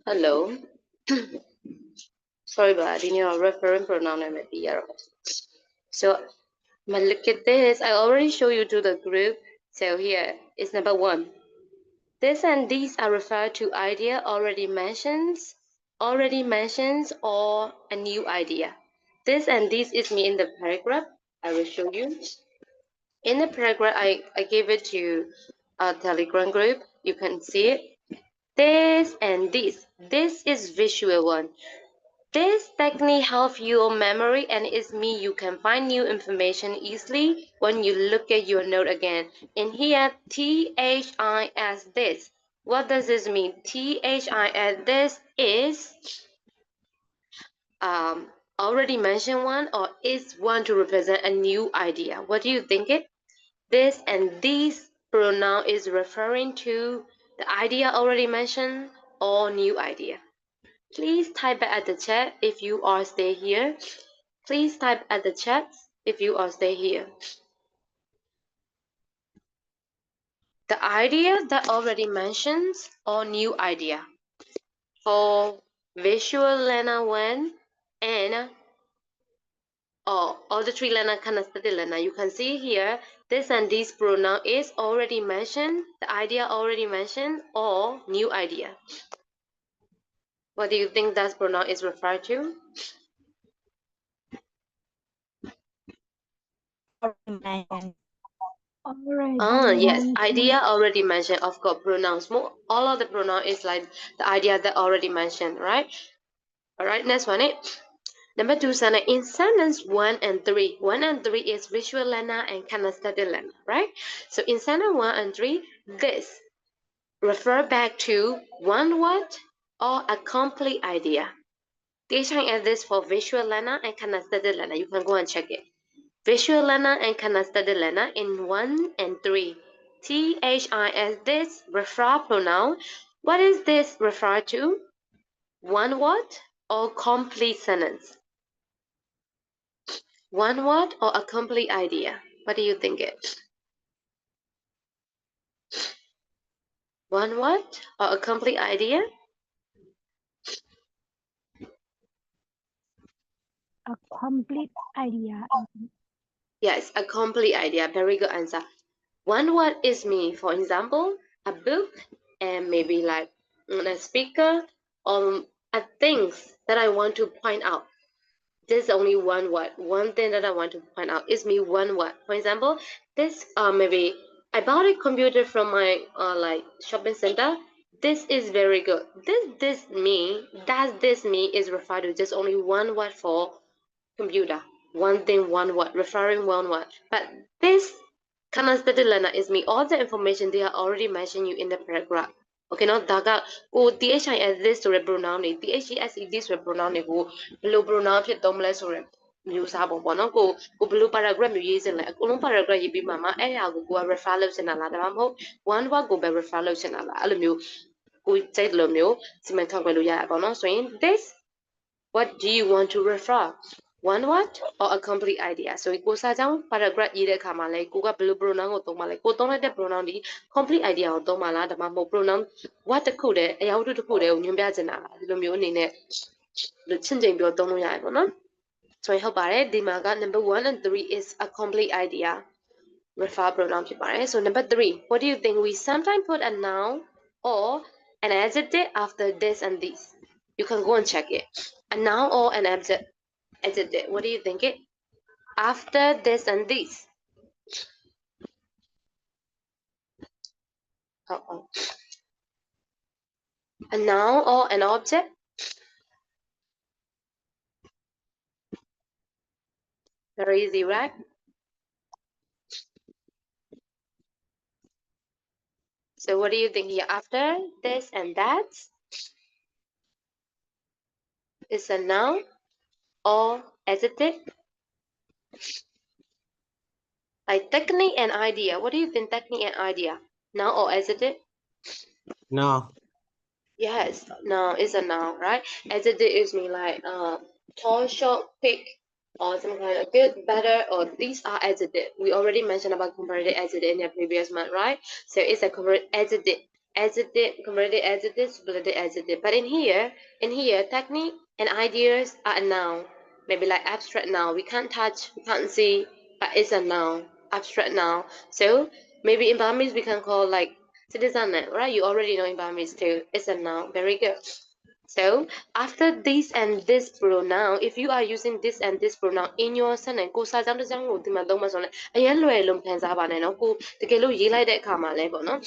Hello. Sorry, but I didn't know referent pronoun and maybe So, but look at this. I already showed you to the group. So here is number one. This and these are referred to idea already mentions, or a new idea. This and this is me in the paragraph. I will show you. In the paragraph, I gave it to a Telegram group. You can see it. This and this. This is visual one. This technique helps your memory and it's mean you can find new information easily when you look at your note again. In here, THIS this. What does this mean? THIS this is already mentioned one or is one to represent a new idea. What do you think it? This and these pronoun is referring to the idea already mentioned or new idea. Please type at the chat if you are stay here. Please type at the chat if you are stay here. The idea that already mentions or new idea. for visual learner 1 and auditory learner, kinesthetic learner. You can see here, this and this pronoun is already mentioned, the idea already mentioned, or new idea. What do you think that pronoun is referred to? Already Yes, mentioned. idea already mentioned. Of course, pronouns. All of the pronoun is like the idea that already mentioned, right? All right, next one. Number 2, Sana, in sentence 1 and 3. 1 and 3 is visual learner and kinesthetic learner, right? So in sentence 1 and 3, this refer back to one word or a complete idea. Teaching is this for visual learner and kinesthetic learner. You can go and check it. Visual learner and kinesthetic learner in 1 and 3. THIS, this refer pronoun. What is this refer to? One word or complete sentence? One word or a complete idea? What do you think it? One word or a complete idea? A complete idea. Yes, a complete idea. Very good answer. One word is me. For example, a book and maybe like a speaker or a things that I want to point out. There's only one word. One thing that I want to point out is me one word. For example, this maybe I bought a computer from my like shopping center. This is very good. This me, that this me is referred to just only one word for computer. One thing, one word, referring one word. But this kinesthetic learner is me. All the information they are already mentioned you in the paragraph. Okay, no, daga ko THIS ဆိုတဲ့ pronoun တွေ THES this ဆိုတဲ့ pronoun တွေကိုဘယ်လို pronoun ဖြစ်သုံးမလဲဆိုတဲ့မျိုးစားပေါ့နော်ကိုဘယ်လို paragraph မျိုးရေးစင်လဲအကုန်လုံး paragraph ရေးပြီးမှအဲ့ဒါကိုက refer လုပ်ချင်တာလားဒါမှမဟုတ် one word ကိုပဲ refer လုပ်ချင်တာလားအဲ့လိုမျိုးကိုစိတ်လိုမျိုးစီမံခန့်ခွဲလို့ရတာပေါ့နော်ဆိုရင် this what do you want to refer one word or a complete idea ဆိုရင်ကိုစာကြောင်း paragraph ရေးတဲ့အခါမှာလဲကိုကဘယ်လို pronoun ကိုသုံးပါလဲကိုသုံးလိုက်တဲ့ pronoun ဒီ complete idea ကိုသုံးပါလားဒါမှမဟုတ် pronoun what တစ်ခုတည်းအရာဝတ္ထုတစ်ခုတည်းကိုညွှန်ပြချင်တာလားဒီလိုမျိုးအနေနဲ့ချင့်ချိန်ပြောသုံးလို့ရတယ်ပေါ့နော်ဆိုရင်ဟုတ်ပါတယ်ဒီမှာက number 1 and 3 is a complete idea refer pronoun ဖြစ်ပါတယ် so number 3 what do you think we sometimes put a noun or an adjective after this and this you can go and check it a noun or an adjective what do you think it after this and this a noun or an object very easy right so what do you think here after this and that is a noun or adjective like technique and idea what do you think technique and idea noun or adjective No. yes noun is a noun right adjective is mean like tall short quick or some kind of good better or these are adjective we already mentioned about comparative adjective in the previous month right so it's a comparative adjective comparative adjective superlative adjective but in here technique and ideas are a noun maybe like abstract noun we can't touch we can't see but it's a noun abstract noun so maybe in Burmese we can call like citizen right you already know in Burmese too it's a noun very good so after this and this pronoun if you are using this and this pronoun in your sentence ကိုစာကြောင်းတစ်ကြောင်းကိုဒီမှာသုံးမှဆိုရင်အရင်လွယ်လုံးခံစားပါနဲ့နော်ကိုတကယ်လို့ရေးလိုက်တဲ့အခါမှာလဲပေါ့နော်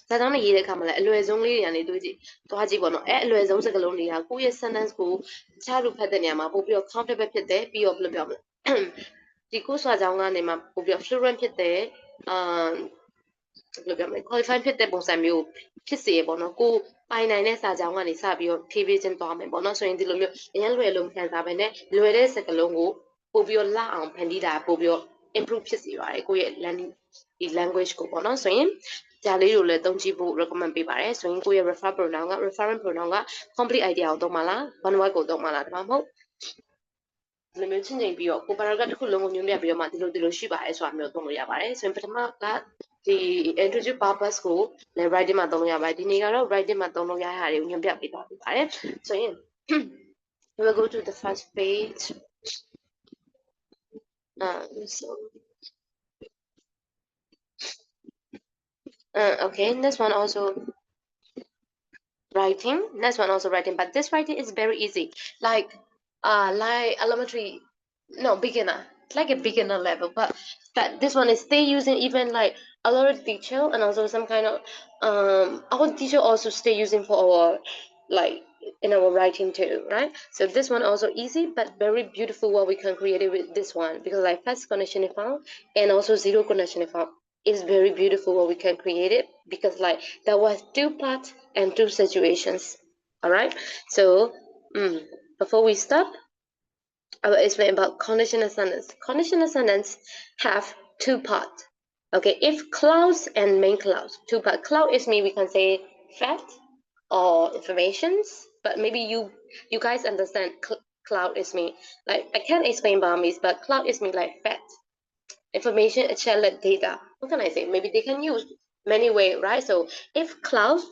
စာကြောင်းနဲ့ရေးတဲ့အခါမှာလဲအလွယ်ဆုံးလေးတွေကနေတွေ့ကြည့်သွားကြည့်ပေါ့နော်အလွယ်ဆုံးစကားလုံးတွေကကိုယ့်ရဲ့ sentence ကိုချလို့ဖတ်တဲ့နေရာမှာပို့ပြီးတော့ comfortable ဖြစ်တယ်ပြီးတော့ဘယ်လိုပြောမလဲဒီကိုစာကြောင်းကနေမှာပို့ပြီးတော့ fluent ဖြစ်တယ်ဘယ်လိုပြောမလဲ qualify ဖြစ်တဲ့ပုံစံမျိုးဖြစ်စေပေါ့နော်ကိုပိုင်နိုင်တဲ့စာကြောင်းကနေစပြီးတော့ဖြည်းဖြည်းချင်းသွားမယ်ပေါ့နော်ဆိုရင်ဒီလိုမျိုးအရင်လွယ်လုံးခံစားပဲနဲ့လွယ်တဲ့စကားလုံးကိုပို့ပြီးတော့လှအောင်ဖန်တီးတာပို့ပြီးတော့ improve ဖြစ်စေပါတယ်ကိုယ့်ရဲ့ language ကိုပေါ့နော်ဆိုရင်ဒါလေးကိုလည်းသုံးကြည့်ဖို့ recommend ပေးပါတယ်ဆိုရင်ကိုယ့်ရဲ့ referring pronoun က complete idea ကိုသုံးပါလား one word ကိုသုံးပါလားဒါမှမဟုတ် ဒီလိုမျိုးချင်းချင်းပြီးတော့ကို paragraph တစ်ခုလုံးကိုညွှန်ပြပြီးတော့မှဒီလိုရှိပါတယ်ဆိုတာမျိုးသုံးလို့ရပါတယ်ဆိုရင်ပထမကဒီ introduce purpose ကိုလည်း writing မှာသုံးလို့ရပါတယ်ဒီနေ့ကတော့ writing မှာသုံးလို့ရတဲ့ဟာတွေကိုညွှန်ပြပေးသွားပါပါတယ်ဆိုရင် we will go to the first page so okay this one also writing next one also writing but this writing is very easy like elementary no beginner like a beginner level but this one is still using even like a lot of detail and also some kind of our teacher also stay using for our like in our writing too right so this one also easy but very beautiful what we can create it with this one because like first connection is found and also zero connection is found is very beautiful what we can create it because like there was 2 parts and 2 situations all right so before we stop I will explain about conditional sentence. Conditional sentence have 2 parts. Okay, if clouds and main clouds, 2 parts. Cloud is me, we can say fact or informations, but maybe you guys understand cloud is me. Like I can't explain Burmese, but cloud is me like fact, information, etc. data. What can I say? Maybe they can use many ways, right? So if clouds,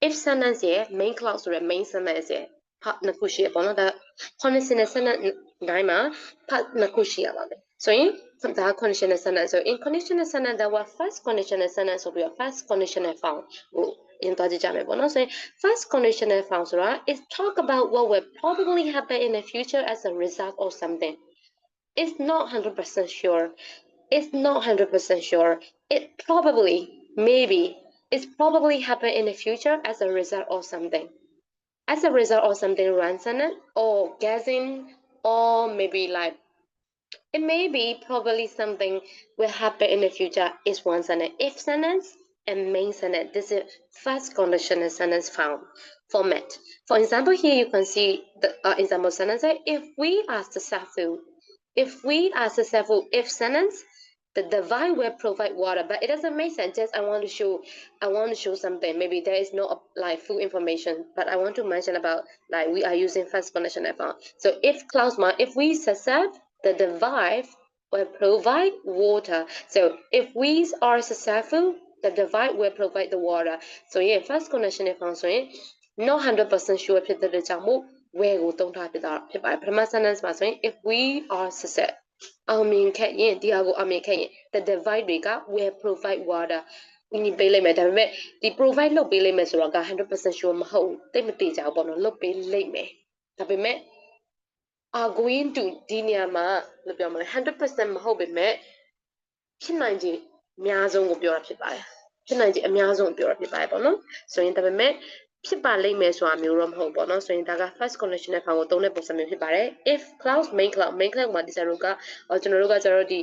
if sentence here, main clouds or main sentence here, part nakushia, the conditional sentence naima, part nakushia. So in the conditional sentence, so in conditional sentence, there was first conditional sentence of your first conditional found. In so first conditional found, right? Is talk about what will probably happen in the future as a result of something. It's not 100% sure. It's not 100% sure. It probably, maybe, it's probably happen in the future as a result of something. As a result of something runs in it, or guessing, or maybe like, it may be probably something will happen in the future is one sentence. If sentence and main sentence. This is first conditional sentence found format. For example, here you can see the example sentence. If we are successful, if sentence, the device will provide water, but it doesn't make sense. Just I want to show something. Maybe there is no like full information, but I want to mention about like we are using first conditional found. So if we succeed, the device will provide water. So if we are successful, the device will provide the water. So yeah, first conditional found. So yeah, not 100% sure ဖြစ်တဲ့ကြောင့်မို့ where ကိုသုံးထားဖြစ်ပါတယ်ပထမ sentence မှာဆိုရင် if we are success အောင်မြင်ခဲ့ရင်ဒီဟာကိုအောင်မြင်ခဲ့ရင် the device တွေက will provide water ဒီပေးလိုက်မယ်ဒါပေမဲ့ဒီ provide လုပ်ပေးလိုက်မယ်ဆိုတော့က 100% sure မဟုတ်ဘူးတိတ်မတိကျဘူးပေါ့နော်လုပ်ပေးလိုက်မယ်ဒါပေမဲ့ are going to ဒီနေရာမှာဘယ်လိုပြောမလဲ 100% မဟုတ်ပေမဲ့ဖြစ်နိုင်ခြေအများဆုံးကိုပြောတာဖြစ်ပါတယ်ဖြစ်နိုင်ခြေအများဆုံးပြောတာဖြစ်ပါတယ်ပေါ့နော်ဆိုရင်ဒါပေမဲ့ဖြစ်ပါလိမ့်မယ်ဆိုတာမျိုးတော့မဟုတ်ပေါ့နော်ဆိုရင်ဒါက first conditional form ကိုသုံးတဲ့ပုံစံမျိုးဖြစ်ပါတယ် if cloud main cloud မှာဒီစာတို့ကကျွန်တော်တို့ကကျတော့ဒီ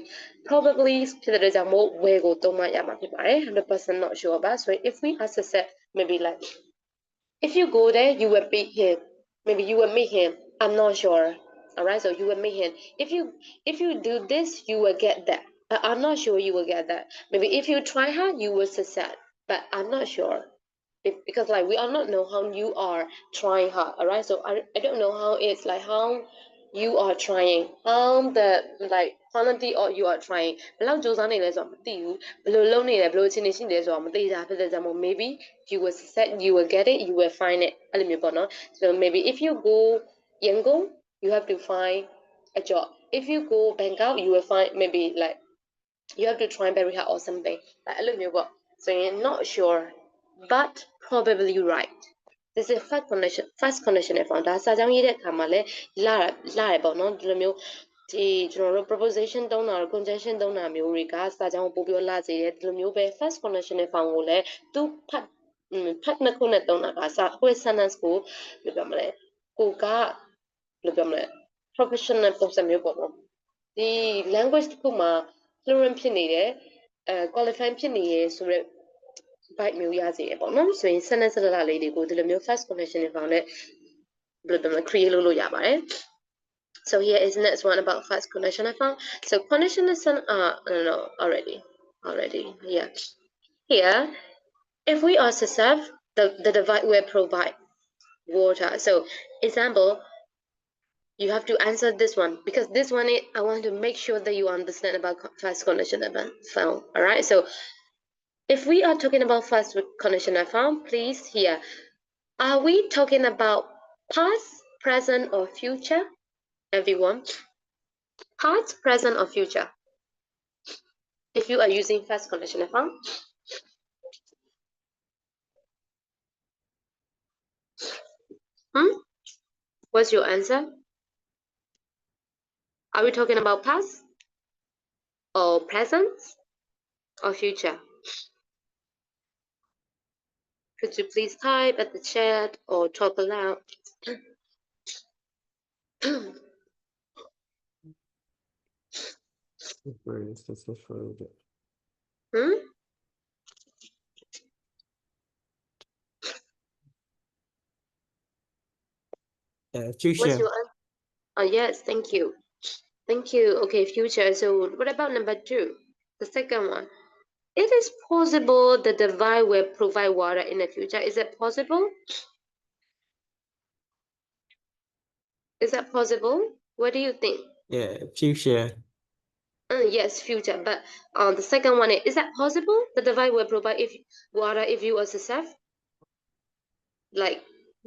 probably ဖြစ်တဲ့ကြောင့်မို့ where ကိုသုံးမှရမှာဖြစ်ပါတယ် 100% not sure ပါဆိုရင် if we are success maybe like if you go there you will meet him maybe you will meet him I'm not sure alright so you will meet him if you do this you will get that but I'm not sure you will get that maybe if you try hard you will succeed but I'm not sure because like we are not know how you are trying hard alright so I don't know how it's like how you are trying how the like quality or you are trying ဘယ်လောက်ကြိုးစားနေလဲဆိုတော့မသိဘူးဘယ်လိုလုပ်နေလဲဘယ်လိုအခြေအနေရှိနေလဲဆိုတော့မသိတာဖြစ်တဲ့ကြောင့်မို့ maybe you will succeed you will get it you will find it အဲ့လိုမျိုးပေါ့နော် so maybe if you go Yangon you have to find a job if you go Bangkok you will find maybe like you have to try very hard or something like အဲ့လိုမျိုးပေါ့ so you're not sure but probably right this is first conditional form ဒါစာကြောင်းရေးတဲ့အခါမှာလည်းလာတယ်ပေါ့နော်ဒီလိုမျိုးဒီကျွန်တော်တို့ proposition သုံးတာ conjunction သုံးတာမျိုးတွေကစာကြောင်းကိုပို့ပြီးလာစေတယ်ဒီလိုမျိုးပဲ first conditional form ကိုလည်းသူဖတ်နှစ်ခုနဲ့သုံးတာကစာကို sentence ကိုဘယ်လိုပြောမလဲကိုကဘယ်လိုပြောမလဲ professional ပုံစံမျိုးပေါ့နော်ဒီ language တစ်ခုမှာ fluent ဖြစ်နေတယ်qualify ဖြစ်နေရဆိုတော့ byte မျိုးရစေရပေါ့နော်ဆိုရင် sentence လေးတွေကိုဒီလိုမျိုး first conditional form နဲ့ဘယ်လိုပြောမလဲ create လုပ်လို့ရပါတယ် so here is next one about first conditional form so conditional no already yeah here if we are successful the device will provide water so example You have to answer this one because this one I want to make sure that you understand about first conditional found. All right. So if we are talking about first conditional found, please here. Are we talking about past, present, or future? Everyone, past, present, or future? If you are using first conditional found. What's your answer? Are we talking about past or present or future? Could you please type at the chat or talk aloud? Where is this further? What's Future. your answer? Oh, yes, thank you. Thank you. Okay, future. So what about number 2? The second one. It is possible that the vine will provide water in the future. Is it possible? Is that possible? What do you think? Yeah, future. Yes, future. But the second one is that possible that the vine will provide water if you are successful? Like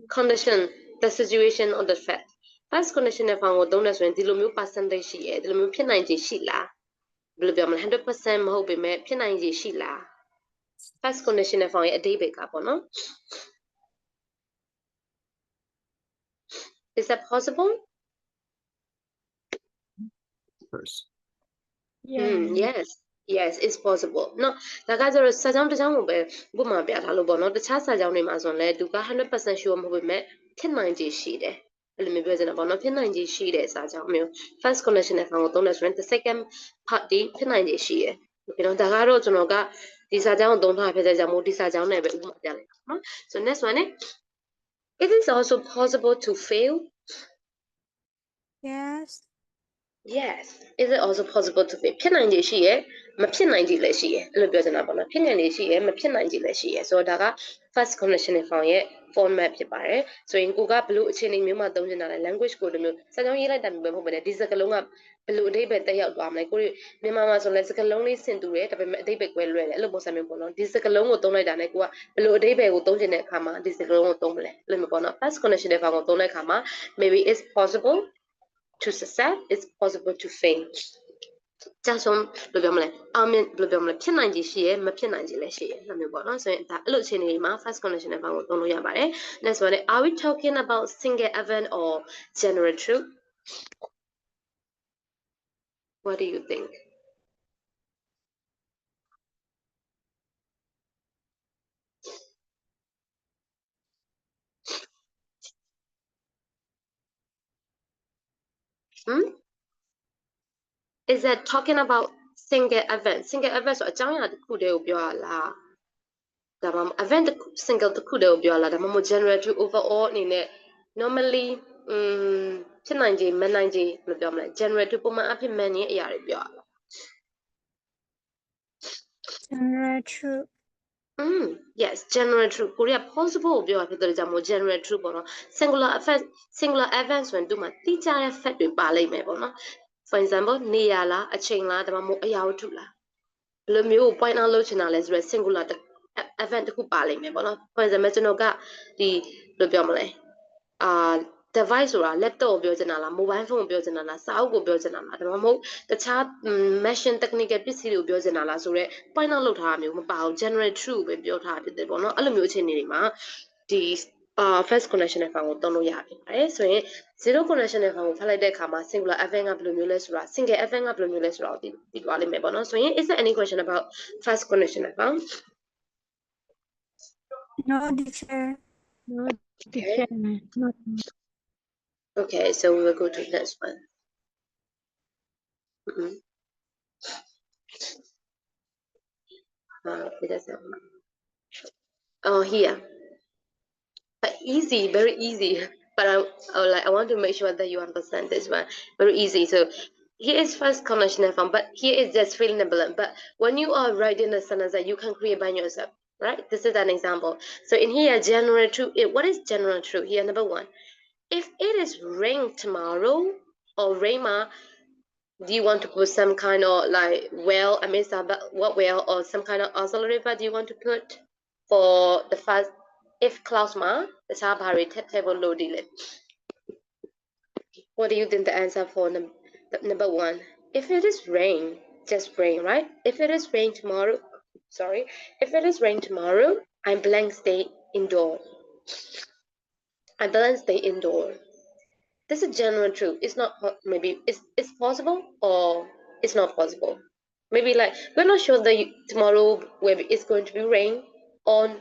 condition, the situation or the fact. First condition နဲ့ ဖောင်ကိုသုံးတယ်ဆိုရင်ဒီလိုမျိုး percentage ရှိရဲဒီလိုမျိုးဖြစ်နိုင်ခြေရှိလားဘယ်လိုပြောမလဲ 100% မဟုတ်ပေမဲ့ဖြစ်နိုင်ခြေရှိလား first condition နဲ့ ဖောင်ရဲ့အဓိပ္ပာယ်ကပေါ့နော် Is that possible? First. Yes. Yes, it's possible. No, ဒါကကျတော့စာကြောင်းတစ်ကြောင်းကိုပဲဥပမာပြထားလို့ပေါ့နော်တခြားစာကြောင်းတွေမှာဆိုရင်လည်းသူက 100% sure မဟုတ်ပေမဲ့ဖြစ်နိုင်ခြေရှိတယ်အဲ့လိုမျိုးပြောချင်တာပေါ့နော်ဖြစ်နိုင်ခြေရှိတဲ့စာကြောင်းမျိုး first condition နဲ့ ဖောင်ကိုသုံးတယ်ဆိုရင် the second part ဒီဖြစ်နိုင်ခြေရှိတယ်โอเคနော်ဒါကတော့ကျွန်တော်ကဒီစာကြောင်းကိုသုံးထားဖြစ်တဲ့ကြောင့်မို့ဒီစာကြောင်းနဲ့ပဲဥပမာပြလိုက်ပါနော် so next one it is also possible to fail. Yes, is it also possible to fail? ဖြစ်နိုင်ခြေရှိရဲ့မဖြစ်နိုင်ခြေလည်းရှိရဲ့အဲ့လိုပြောချင်တာပေါ့နော်ဖြစ်နိုင်ခြေရှိရဲ့မဖြစ်နိုင်ခြေလည်းရှိရဲ့ဆိုတော့ဒါက first conditional form ရဲ့ format ဖြစ်ပါတယ်ဆိုရင်ကိုကဘလို့အခြေအနေမျိုးမှာသုံးချင်တာလဲ language ကိုတမျိုးစာကြောင်းရေးလိုက်တာမျိုးပဲမဟုတ်ဘဲねဒီစကားလုံးကဘလို့အဓိပ္ပာယ်တက်ရောက်သွားမလဲကိုမြန်မာမှာဆိုလဲစကားလုံးလေးဆင်တူတယ်ဒါပေမဲ့အဓိပ္ပာယ်ကွဲလွဲတယ်အဲ့လိုပုံစံမျိုးပေါ့နော်ဒီစကားလုံးကိုသုံးလိုက်တာနဲ့ကိုကဘလို့အဓိပ္ပာယ်ကိုသုံးချင်တဲ့အခါမှာဒီစကားလုံးကိုသုံးမလဲအဲ့လိုမျိုးပေါ့နော် first conditional form ကိုသုံးတဲ့အခါမှာ maybe it's possible to succeed, it's possible to fail. ကြဆုံးဘယ်လိုပြောမလဲအောင်မြင်ဘယ်လိုပြောမလဲဖြစ်နိုင်ခြေရှိရဲမဖြစ်နိုင်ခြေလည်းရှိရဲအဲ့လိုမျိုးပေါ့နော်ဆိုရင်ဒါအဲ့လိုအခြေအနေတွေမှာ first conditional form ကိုသုံးလို့ရပါတယ် next one are we talking about single event or general truth? What do you think? Is that talking about single event? Single event ဆိုအကြောင်းအရာတစ်ခုတည်းကိုပြောရလားဒါမှမဟုတ် event single တစ်ခုတည်းကိုပြောရလားဒါမှမဟုတ် general truth overall အနေနဲ့ normally ဖြစ်နိုင်ခြေမနိုင်ခြေဘယ်လိုပြောမလဲ general truth ပုံမှန်အဖြစ်မှန်နေတဲ့အရာတွေပြောရလား General truth. Yes, general truth ကိုရီးယား possible ကိုပြောတာဖြစ်တဲ့ကြောင့်မို့ general truth ပေါ့နော် singular event ဆိုရင်သူမှတိကျတဲ့ fact တွေပါလိမ့်မယ်ပေါ့နော် for example နေရာလားအချိန်လားဒါမှမဟုတ်အရာဝတ္ထုလားဘယ်လိုမျိုး point out လုပ်ချင်တာလဲဆိုတော့ singular event တစ်ခုပါလိမ့်မယ်ပေါ့နော် for example ကျွန်တော်ကဒီဘယ်လိုပြောမလဲdevice ဆိုတာ laptop ကိုပြောချင်တာလား mobile phone ကိုပြောချင်တာလားစာအုပ်ကိုပြောချင်တာလားဒါမှမဟုတ်တခြား machine technical ပစ္စည်းတွေကိုပြောချင်တာလားဆိုတော့ point out လုပ်ထားတာမျိုးမပါဘူး general truth ပဲပြောထားဖြစ်တယ်ပေါ့နော်အဲ့လိုမျိုးအခြေအနေတွေမှာဒီ first conditional form ကိုသုံးလို့ရဖြစ်ပါတယ်ဆိုရင် zero conditional form ကိုဖတ်လိုက်တဲ့အခါမှာ singular event ကဘယ်လိုမျိုးလဲဆိုတာ single event ကဘယ်လိုမျိုးလဲဆိုတာကိုသိသွားလိမ့်မယ်ပေါ့နော်ဆိုရင် is there any question about first conditional form? No, teacher. No, teacher. Not. Okay, so we will go to the next one. It doesn't. Oh, here. Easy, very easy. But I want to make sure that you understand this one. Very easy. So here is first conditional form, but here is just fill in the blank. But when you are writing a sentence that you can create by yourself, right? This is an example. So in here, general truth. What is general truth? Here, number 1. if it is rain tomorrow or rain do you want to put some kind of like well, I mean, what well or some kind of auxiliary verb do you want to put for the first if clause ma? The sabari table loading it. What do you think the answer for number one? If it is rain, just rain, right? If it is rain tomorrow, sorry, if it is rain tomorrow, I'm blank stay indoor. I blank stay indoor. This is general truth. It's not maybe it's possible or it's not possible. Maybe like we're not sure that tomorrow whether it's going to be rain or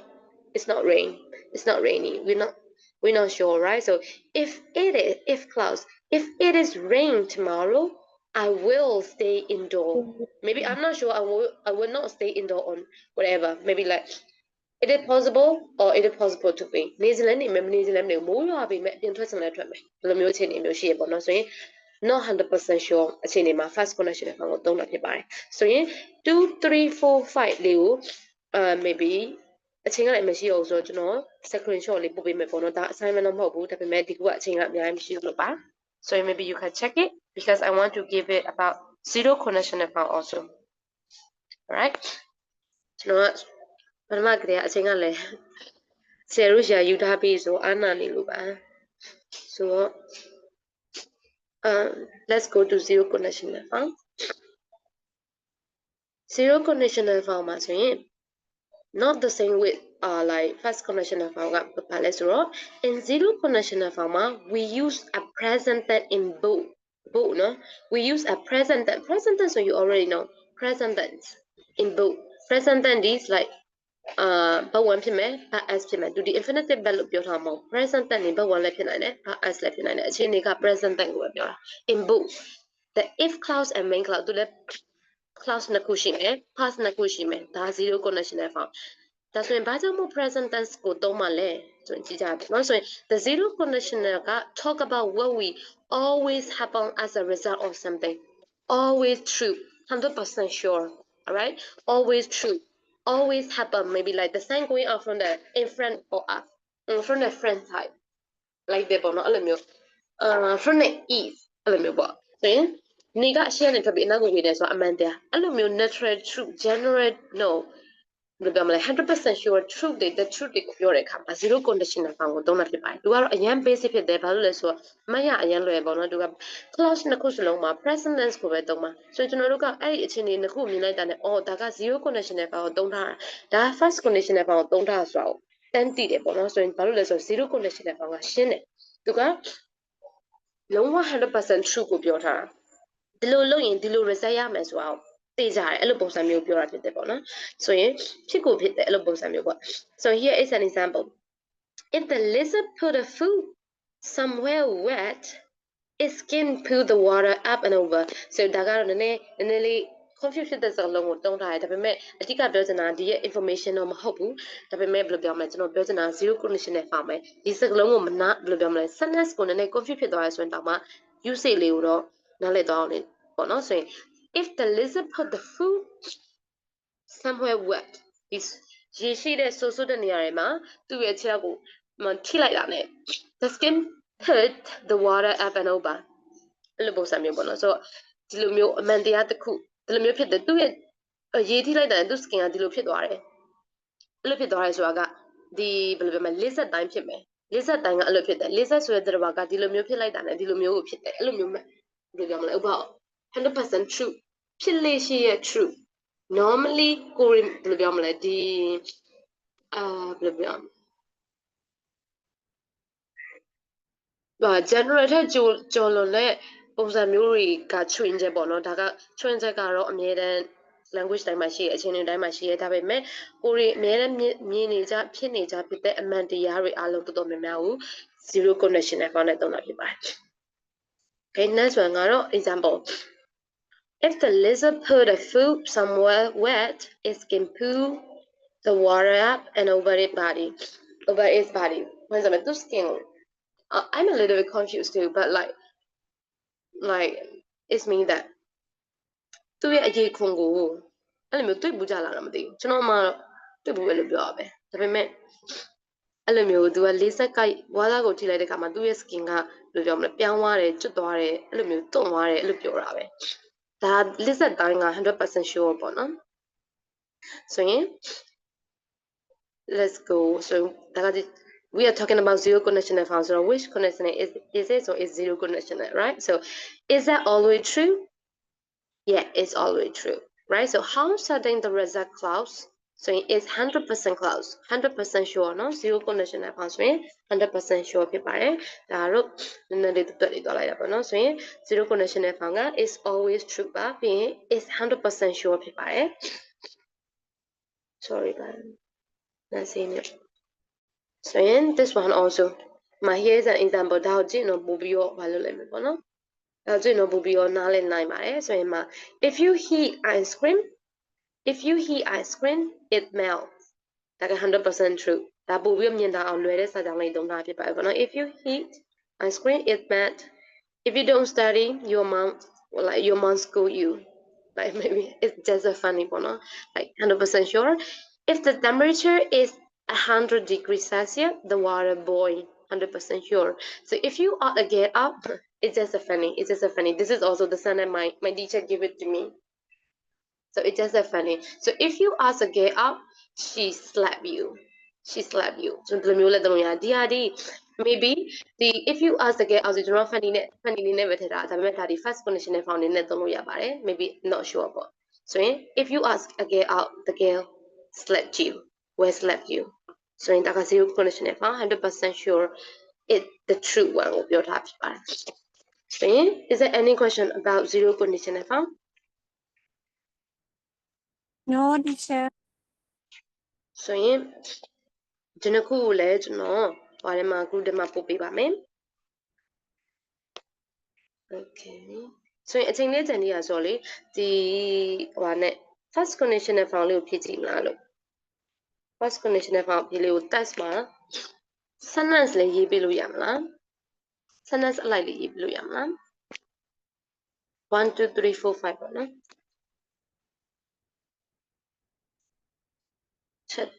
it's not rain. It's not rainy. We're not sure, right? So if clouds, if it is rain tomorrow, I will stay indoor. Maybe I'm not sure. I will not stay indoor on whatever. Maybe like it is possible or it is possible to be. New Zealand နေမယ် New Zealand နေမိုးရွာပြီမဲ့ပြင်ထွက်စင်လည်းထွက်မယ်ဘယ်လိုမျိုးအခြေအနေမျိုးရှိရပေါ့နော်ဆိုရင် not 100% sure အခြေအနေမှာ first connection နဲ့ဖောင်ကိုသုံးတာဖြစ်ပါတယ်ဆိုရင်2 3 4 5လေးကိုmaybe အချိန်ကလည်းမရှိအောင်ဆိုတော့ကျွန်တော် screenshot လေးပို့ပေးမယ်ပေါ့နော်ဒါ assignment တော့မဟုတ်ဘူးဒါပေမဲ့ဒီကအချိန်ကအများကြီးမရှိဘူးလို့ပါ so maybe you can check it because I want to give it about 0 connection နဲ့ဖောင် also alright ကျွန်တော်ပထမကတည်းကအချိန်ကလည်းဆယ်လို့ရှာယူထားပြီးဆိုအာနာနေလို့ပါဆိုတော့let's go to 0 connection နဲ့ဖောင် zero connection နဲ့ဖောင်မှာဆိုရင် not the same with like first connection နဲ့ဖောင်ကဘာလဲဆိုတော့ in 0 connection နဲ့ဖောင်မှာ we use a present tense in both no we use a present tense so you already know present tense in both present tense is like ဘဝဖြစ်မယ် as ဖြစ်မယ်သူဒီ infinitive verb လို့ပြောထားမှာ present tense နေဘဝလည်းဖြစ်နိုင်တယ် as လည်းဖြစ်နိုင်တယ်အခြေအနေက present tense ကိုပဲပြောတာ in both the if clause and main clause သူလည်း clause နှစ်ခုရှိမယ် past နှစ်ခုရှိမယ်ဒါ zero connection နဲ့ form ဒါဆိုရင်ဘာကြောင့်မို့ present tense ကိုသုံးမှလဲဆိုရင်ကြည့်ကြပါနော်ဆိုရင် the zero conditional က talk about what we always happen as a result of something always true 100% sure alright always true always happen maybe like the sign going out from the in front or up from the front side like တဲ့ပေါ့နော်အဲ့လိုမျိုးfrom the east အဲ့လိုမျိုးပေါ့ဆိုရင်နေကရှေ့ကနေထွက်ပြီးအနောက်ကိုဝေတယ်ဆိုတာအမှန်တရားအဲ့လိုမျိုး natural true general no ဘယ်လိုပြောမလဲ 100% sure truth တွေ the truth တွေကိုပြောတဲ့အခါမှာ zero conditional form ကိုသုံးတာဖြစ်ပါတယ်သူကတော့အရင် basic ဖြစ်တယ်ဘာလို့လဲဆိုတော့မရအရင်လွယ်ပေါ့နော်သူက clause နှစ်ခုစလုံးမှာ present tense ကိုပဲသုံးပါဆိုရင်ကျွန်တော်တို့ကအဲ့ဒီအခြေအနေနှစ်ခုမြင်လိုက်တာနဲ့အော်ဒါက zero conditional form ကိုသုံးထားတာဒါ first conditional form ကိုသုံးထားဆိုတော့တန်းတည်တယ်ပေါ့နော်ဆိုရင်ဘာလို့လဲဆိုတော့ zero conditional form ကရှင်းတယ်သူကလုံးဝ 100% true ကိုပြောထားတာဒီလိုလုပ်ရင်ဒီလို result ရမယ်ဆိုတော့သိကြတယ်အဲ့လိုပုံစံမျိုးပြောတာဖြစ်တယ်ပေါ့နော်ဆိုရင်ဖြစ်ကိုဖြစ်တယ်အဲ့လိုပုံစံမျိုးပေါ့ so here is an example if the lizard put the food somewhere wet it can pull the water up and over so ဒါကတော့နည်းနည်းလေး confuse ဖြစ်တဲ့စကားလုံးကိုတုံးထားတယ်ဒါပေမဲ့အဓိကပြောချင်တာဒီရဲ့ information တော့မဟုတ်ဘူးဒါပေမဲ့ဘယ်လိုပြောမလဲကျွန်တော်ပြောချင်တာ zero condition နဲ့ပါမယ်ဒီစကားလုံးကိုမနာဘယ်လိုပြောမလဲ sentence ကိုနည်းနည်း confuse ဖြစ်သွားရဆိုရင်တော့မှ usage လေးကိုတော့နားလည်သွားအောင်လေပေါ့နော်ဆိုရင် if the lizard put the food somewhere wet ဒီရေရှိတဲ့ဆိုးဆိုးတဲ့နေရာတွေမှာသူ့ရဲ့ခြေထောက်ကိုထိလိုက်တာနဲ့ the skin put the water up and over အဲ့လိုပုံစံမျိုးပေါ့နော်ဆိုတော့ဒီလိုမျိုးအမှန်တရားတစ်ခုဒီလိုမျိုးဖြစ်တယ်သူ့ရဲ့ရေထိလိုက်တာနဲ့သူ့ skin ကဒီလိုဖြစ်သွားတယ်အဲ့လိုဖြစ်သွားတယ်ဆိုတာကဒီဘယ်လိုပြောမလဲ lizard တိုင်းဖြစ်မယ် lizard တိုင်းကအဲ့လိုဖြစ်တယ် lizard ဆိုတဲ့သတ္တဝါကဒီလိုမျိုးဖြစ်လိုက်တာနဲ့ဒီလိုမျိုးကိုဖြစ်တယ်အဲ့လိုမျိုးဘယ်လိုပြောမလဲဥပမာ 100% true ဖြစ်လေရှိရဲ့ true normally ကိုဘယ်လိုပြောမလဲဒီဘယ်လိုပြောgeneral ထက်ကျော်လွန်တဲ့ပုံစံမျိုးတွေကချွင်းချက်ပေါ့နော်ဒါကချွင်းချက်ကတော့အမြဲတမ်း language တိုင်းမှာရှိရဲ့အခြေအနေတိုင်းမှာရှိရဲ့ဒါပေမဲ့ကိုရီအမြဲတမ်းမြင်နေကြဖြစ်နေကြဖြစ်တဲ့အမှန်တရားတွေအားလုံးတော်တော်များများကို zero connection နဲ့ပေါင်းတဲ့သုံးတာဖြစ်ပါတယ် Okay next one ကတော့ example if the lizard put the food somewhere wet it can pull the water up and over its body for example to skin I'm a little bit confused too but like it's mean that သူ့ရဲ့အရေးခွန်ကိုအဲ့လိုမျိုးတွေ့ဘူးကြလားတော့မသိဘူးကျွန်တော်မှတွေ့ဘူးပဲလို့ပြောရပဲဒါပေမဲ့ အဲ့လိုမျိုးသူကလေးဆက်ကိုက်ဘွားသားကိုထိလိုက်တဲ့အခါမှာသူ့ရဲ့ skin ကဘယ်လိုပြောမလဲပြောင်းသွားတယ်ကျွတ်သွားတယ်အဲ့လိုမျိုးတွန့်သွားတယ်အဲ့လိုပြောတာပဲဒါလေးဆက်တိုင်းက 100% sure ပေါ့နော်ဆိုရင် let's go so ဒါက we are talking about zero conditional form so which conditional is it so is zero conditional right so is that always true yeah it's always true right so how certain the result close so it's 100% close 100% sure เนาะ zero conditional form ဆိုရင် 100% sure ဖြစ်ပါတယ်ဒါတို့နည်းနည်းလေးတွက်လေးသွားလိုက်တာပေါ့နော်ဆိုရင် zero conditional form က is always true ပါပြီးရင် is 100% sure ဖြစ်ပါတယ် sorry guys let's see it so in this one also my here is an example ဒါကိုကြည့်တော့ပို့ပြီးတော့ဘာလုပ်လိုက်မလဲပေါ့နော်ဒါကြည့်တော့ပို့ပြီးတော့နားလည်နိုင်ပါတယ်ဆိုရင်မှာ if you heat ice cream it melts ဒါက 100% true ဒါပို့ပြီးတော့မြင်တာအောင်လွယ်တဲ့စာကြောင်းလေးသုံးတာဖြစ်ပါတယ်ပေါ့နော် if you heat ice cream it melts if you don't study your mom school you like maybe it's just a funny one like 100% sure if the temperature is 100 degrees Celsius the water boil 100% sure so if you are a get up it's just a funny this is also the son that my teacher give it to me so it's just a funny so if you ask a get up she slap you so theမျိုးလက်သုံးရဒီဟာဒီ maybe the if you ask the girl out ကျွန်တော် funny လေးနဲ့ပဲထည့်တာဒါပေမဲ့ဒါဒီ first conditional form နဲ့သုံးလို့ရပါတယ် maybe not sure ပေါ့ဆိုရင် if you ask a girl out the girl slapped you where slapped you ဆိုရင်ဒါက zero conditional form 100% sure it the true one ကိုပြောထားဖြစ်ပါတယ်ဆိုရင် is there any question about zero conditional form No, teacher. ဆိုရင်ဒီနှစ်ခုကိုလည်းကျွန်တော်ဘာထဲမှာ group ထဲမှာပို့ပေးပါမယ် okay ဆိုရင်အချိန်လေးကြံနေရဆိုလေဒီဟိုနဲ့ first conditional form လေးကိုဖြည့်ကြည့်မလားလို့ first conditional form ဖြည့်လေးကို test မှာ sentence လေးရေးပြလို့ရမလား sentence အလိုက်လေးရေးပြလို့ရမလား1 2 3 4 5ပေါ့နော် chat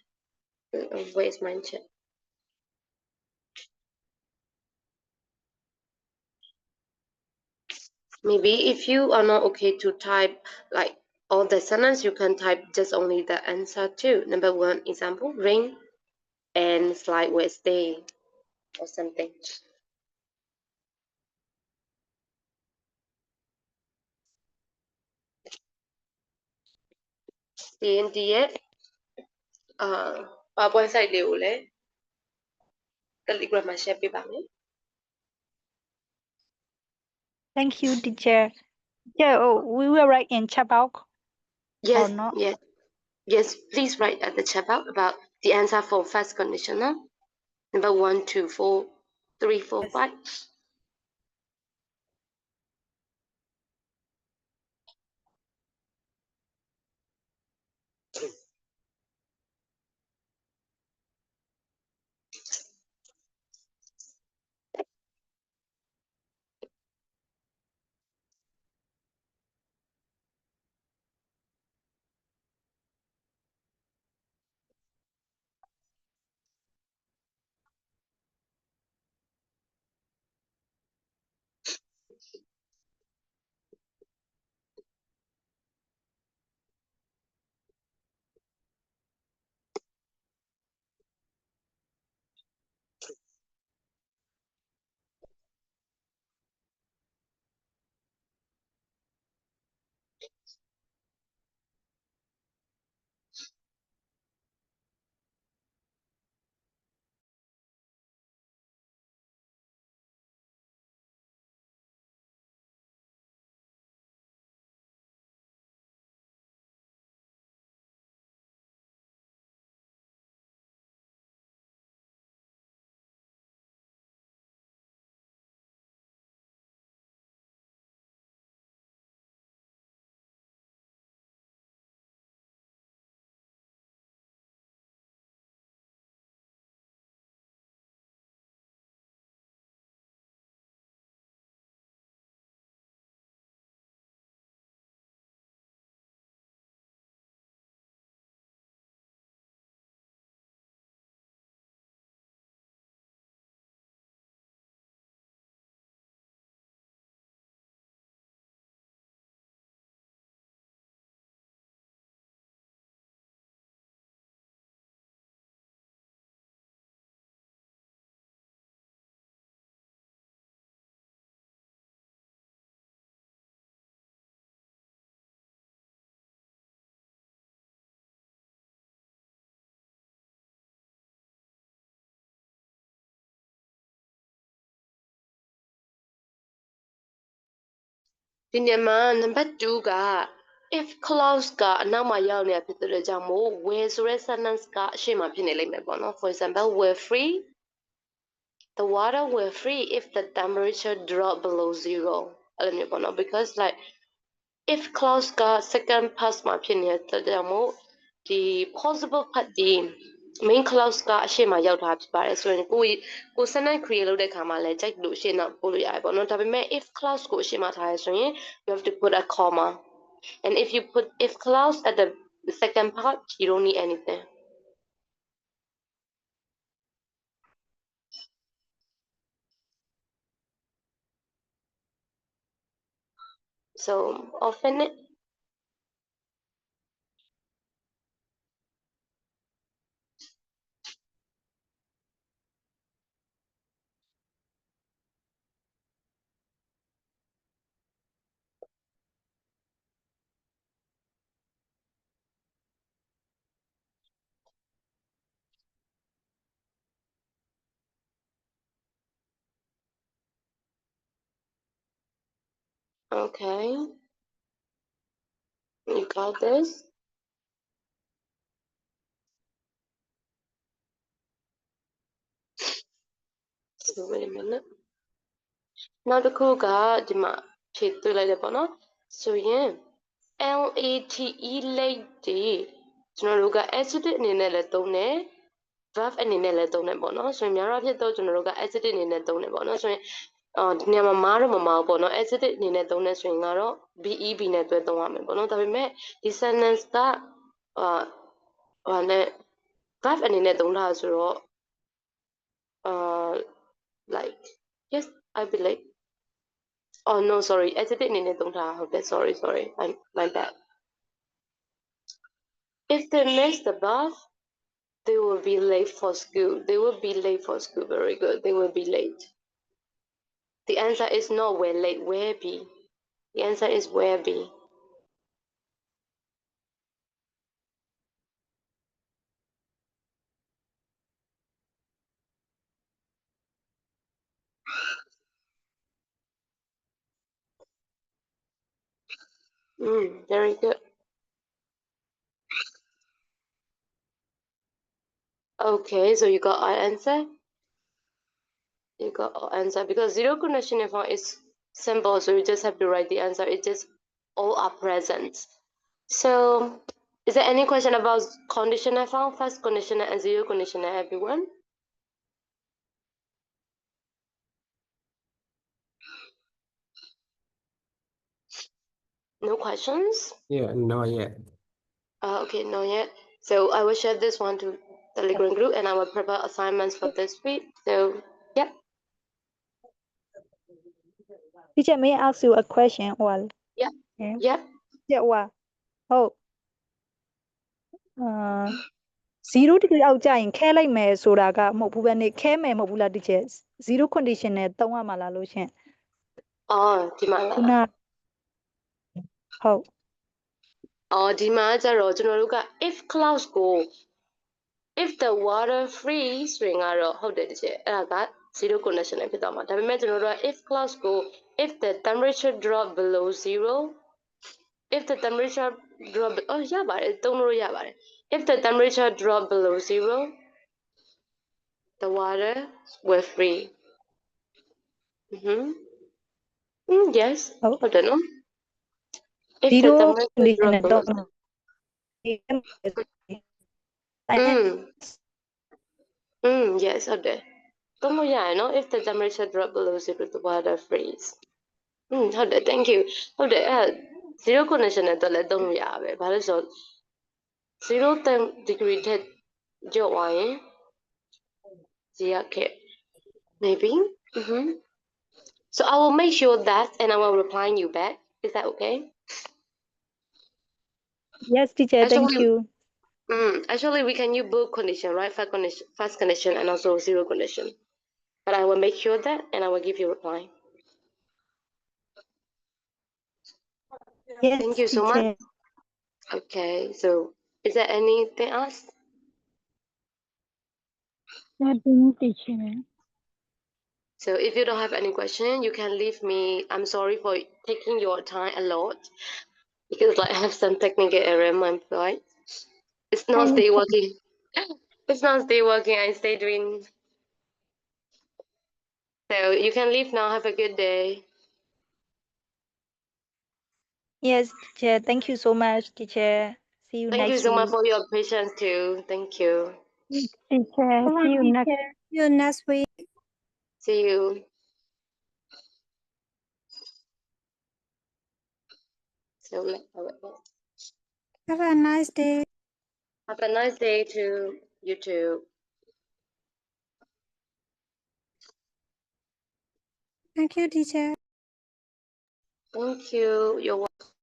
where is my chat maybe if you are not okay to type like all the sentence you can type just only the answer too number 1 example rain and slide where stay or something TNT ရဲ့ PowerPoint site လေးကိုလည်း Telegram မှာ share ပေးပါမယ် Thank you, teacher. Yeah, oh, we will write in chat box. Yes, Or not? yes, please write at the chat box about the answer for first conditional. Number 1, 2, 4, 3, 4, 5. ဒီနေရာမှာ number 2က if clause ကအနောက်မှာရောက်နေတာဖြစ်တဲ့ကြောင့်မို့ where ဆိုတဲ့ sentence ကအရှေ့မှာဖြစ်နေလိမ့်မယ်ပေါ့နော် for example we're free the water will free if the temperature drop below 0 အဲ့လိုမျိုးပေါ့နော် because like if clause က second past မှာဖြစ်နေတဲ့ကြောင့်မို့ဒီ possible part ဒီ main clause ကအရှေ့မှာရောက်တာဖြစ်ပါတယ်ဆိုရင်ကို sentence create လုပ်တဲ့အခါမှာလည်းကြိုက်လို့အရှေ့နောက်ပို့လို့ရတယ်ပေါ့နော်ဒါပေမဲ့ if clause ကိုအရှေ့မှာထားရဆိုရင် you have to put a comma and if you put if clause at the second part you don't need anything so often it okay you got this so wait a minute နောက်တစ်ခုကဒီမှာဖြည့်သွင်းလိုက်တယ်ပေါ့နော်ဆိုရင် late late ဒီကျွန်တော်တို့က adjective အနေနဲ့လည်းသုံးတယ် verb အနေနဲ့လည်းသုံးတယ်ပေါ့နော်ဆိုရင်များတော့ဖြစ်တော့ကျွန်တော်တို့က adjective အနေနဲ့သုံးတယ်ပေါ့နော်ဆိုရင်ဒီနေရာမှာမားတော့မမားဘူးပေါ့နော် adjective အနေနဲ့သုံးတယ်ဆိုရင်ကတော့ beb နဲ့တွဲသုံးရမယ်ပေါ့နော်ဒါပေမဲ့ဒီ sentence ကဟာနဲ့ verb အနေနဲ့သုံးထားဆိုတော့like yes I believe oh no sorry adjective အနေနဲ့သုံးထားဟုတ်တယ် sorry I'm my bad if they miss the bus they will be late for school they will be late for school very good they will be late the answer is not where late where be the answer is where be very good okay so you got our answer you got our answer because zero condition is simple so you just have to write the answer it just all are present so is there any question about conditional form first conditional and zero conditional everyone no questions Yeah, not yet. okay not yet so I will share this one to Telegram group and I will prepare assignments for this week so yep Teacher, may I ask you a question? Well, yep yeah. yep Yeah, well, oh, 0 degree အောက်ကျရင်ခဲလိုက်မယ်ဆိုတာကမဟုတ်ဘူးပဲနေခဲမယ်မဟုတ်ဘူးလား teacher 0 condition နဲ့သုံးရမှာလားလို့ရှင် ဒီမှာ ခုနဟုတ်ဒီမှာကျတော့ကျွန်တော်တို့က if clause ကို if the water freeze ဆိုရင်ကတော့ဟုတ်တယ်တကယ်အဲ့ဒါက0 condition နဲ့ဖြစ်သွားမှာဒါပေမဲ့ကျွန်တော်တို့က if clause ကို if the temperature drop below 0 if the temperature drop ရပါတယ်သုံးလို့ရပါတယ် if the temperature drop below 0 the water will freeze yes ဟုတ်တယ်နော် if the 0 temperature condition drop နဲ့ below သုံး yes ဟုတ်တယ်သုံးလို့ရရင်နော် if the temperature drop below 0 the water freeze ဟုတ်တယ် thank you ဟုတ်တယ်အဲ့0 condition နဲ့တော့လည်းသုံးလို့ရပါပဲဘာလို့ဆိုတော့0 degree ထက်ကျော်သွားရင်0ခဲ့ maybe so I will make sure that and I will reply you back is that okay Yes teacher thank you actually we can use both condition right first condition and also 0 condition but I will make sure that and I will give you a reply yes thank you so teacher. much okay so is there anything else Nothing, teacher. So if you don't have any question, you can leave me. I'm sorry for taking your time a lot because like I have some technical error in my point. It's not stay working. It's not stay working. I stay doing. So you can leave now. Have a good day. Yes, teacher. Thank you so much, teacher. See you Thank you next so much week. for your patience too. Thank you. Teacher, see you next. See you next week. See you. So Have a nice day. have a nice day too. You too. Thank you, teacher. Thank you. You're welcome.